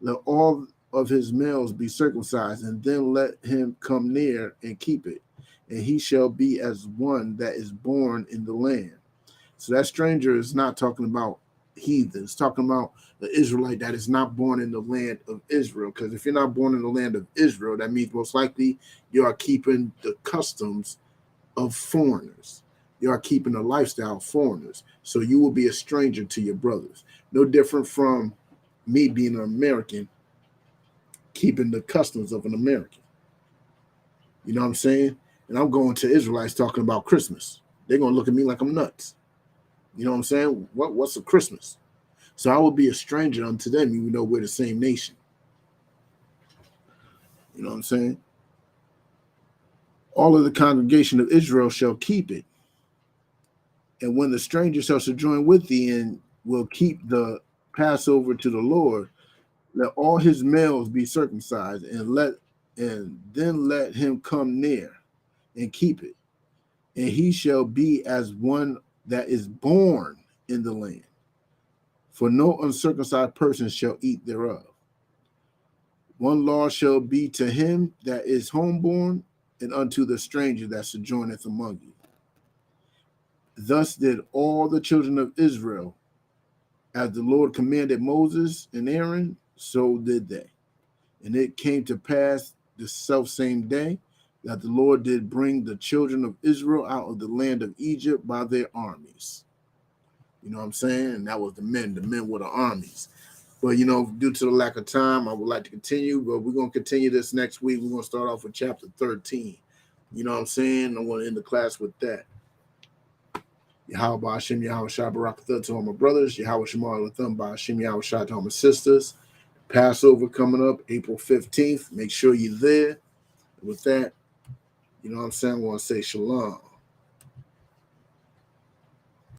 let all of his males be circumcised, and then let him come near and keep it. And he shall be as one that is born in the land. So that stranger is not talking about heathens, it's talking about the Israelite that is not born in the land of Israel. Because if you're not born in the land of Israel, that means most likely you are keeping the customs of foreigners. You are keeping the lifestyle of foreigners. So you will be a stranger to your brothers. No different from me being an American, keeping the customs of an American. You know what I'm saying? And I'm going to Israelites talking about Christmas. They're going to look at me like I'm nuts. You know what I'm saying? What's a Christmas? So I will be a stranger unto them, even though we're the same nation. You know what I'm saying? All of the congregation of Israel shall keep it. And when the stranger shall sojourn with thee, and will keep the Passover to the Lord, let all his males be circumcised, and then let him come near and keep it. And he shall be as one that is born in the land. For no uncircumcised person shall eat thereof. One law shall be to him that is homeborn, and unto the stranger that sojourneth among you. Thus did all the children of Israel, as the Lord commanded Moses and Aaron, so did they. And it came to pass the selfsame day that the Lord did bring the children of Israel out of the land of Egypt by their armies. You know what I'm saying? And that was the men. The men were the armies. But, due to the lack of time, I would like to continue, but we're going to continue this next week. We're going to start off with chapter 13. You know what I'm saying? I want to end the class with that. Yahweh Hashem, Yahweh Shah Barakatha to all my brothers. Yahweh Shemar Latham Hashem, Yahweh Shah to all my sisters. Passover coming up April 15th. Make sure you're there. With that, you know what I'm saying? I want to say shalom.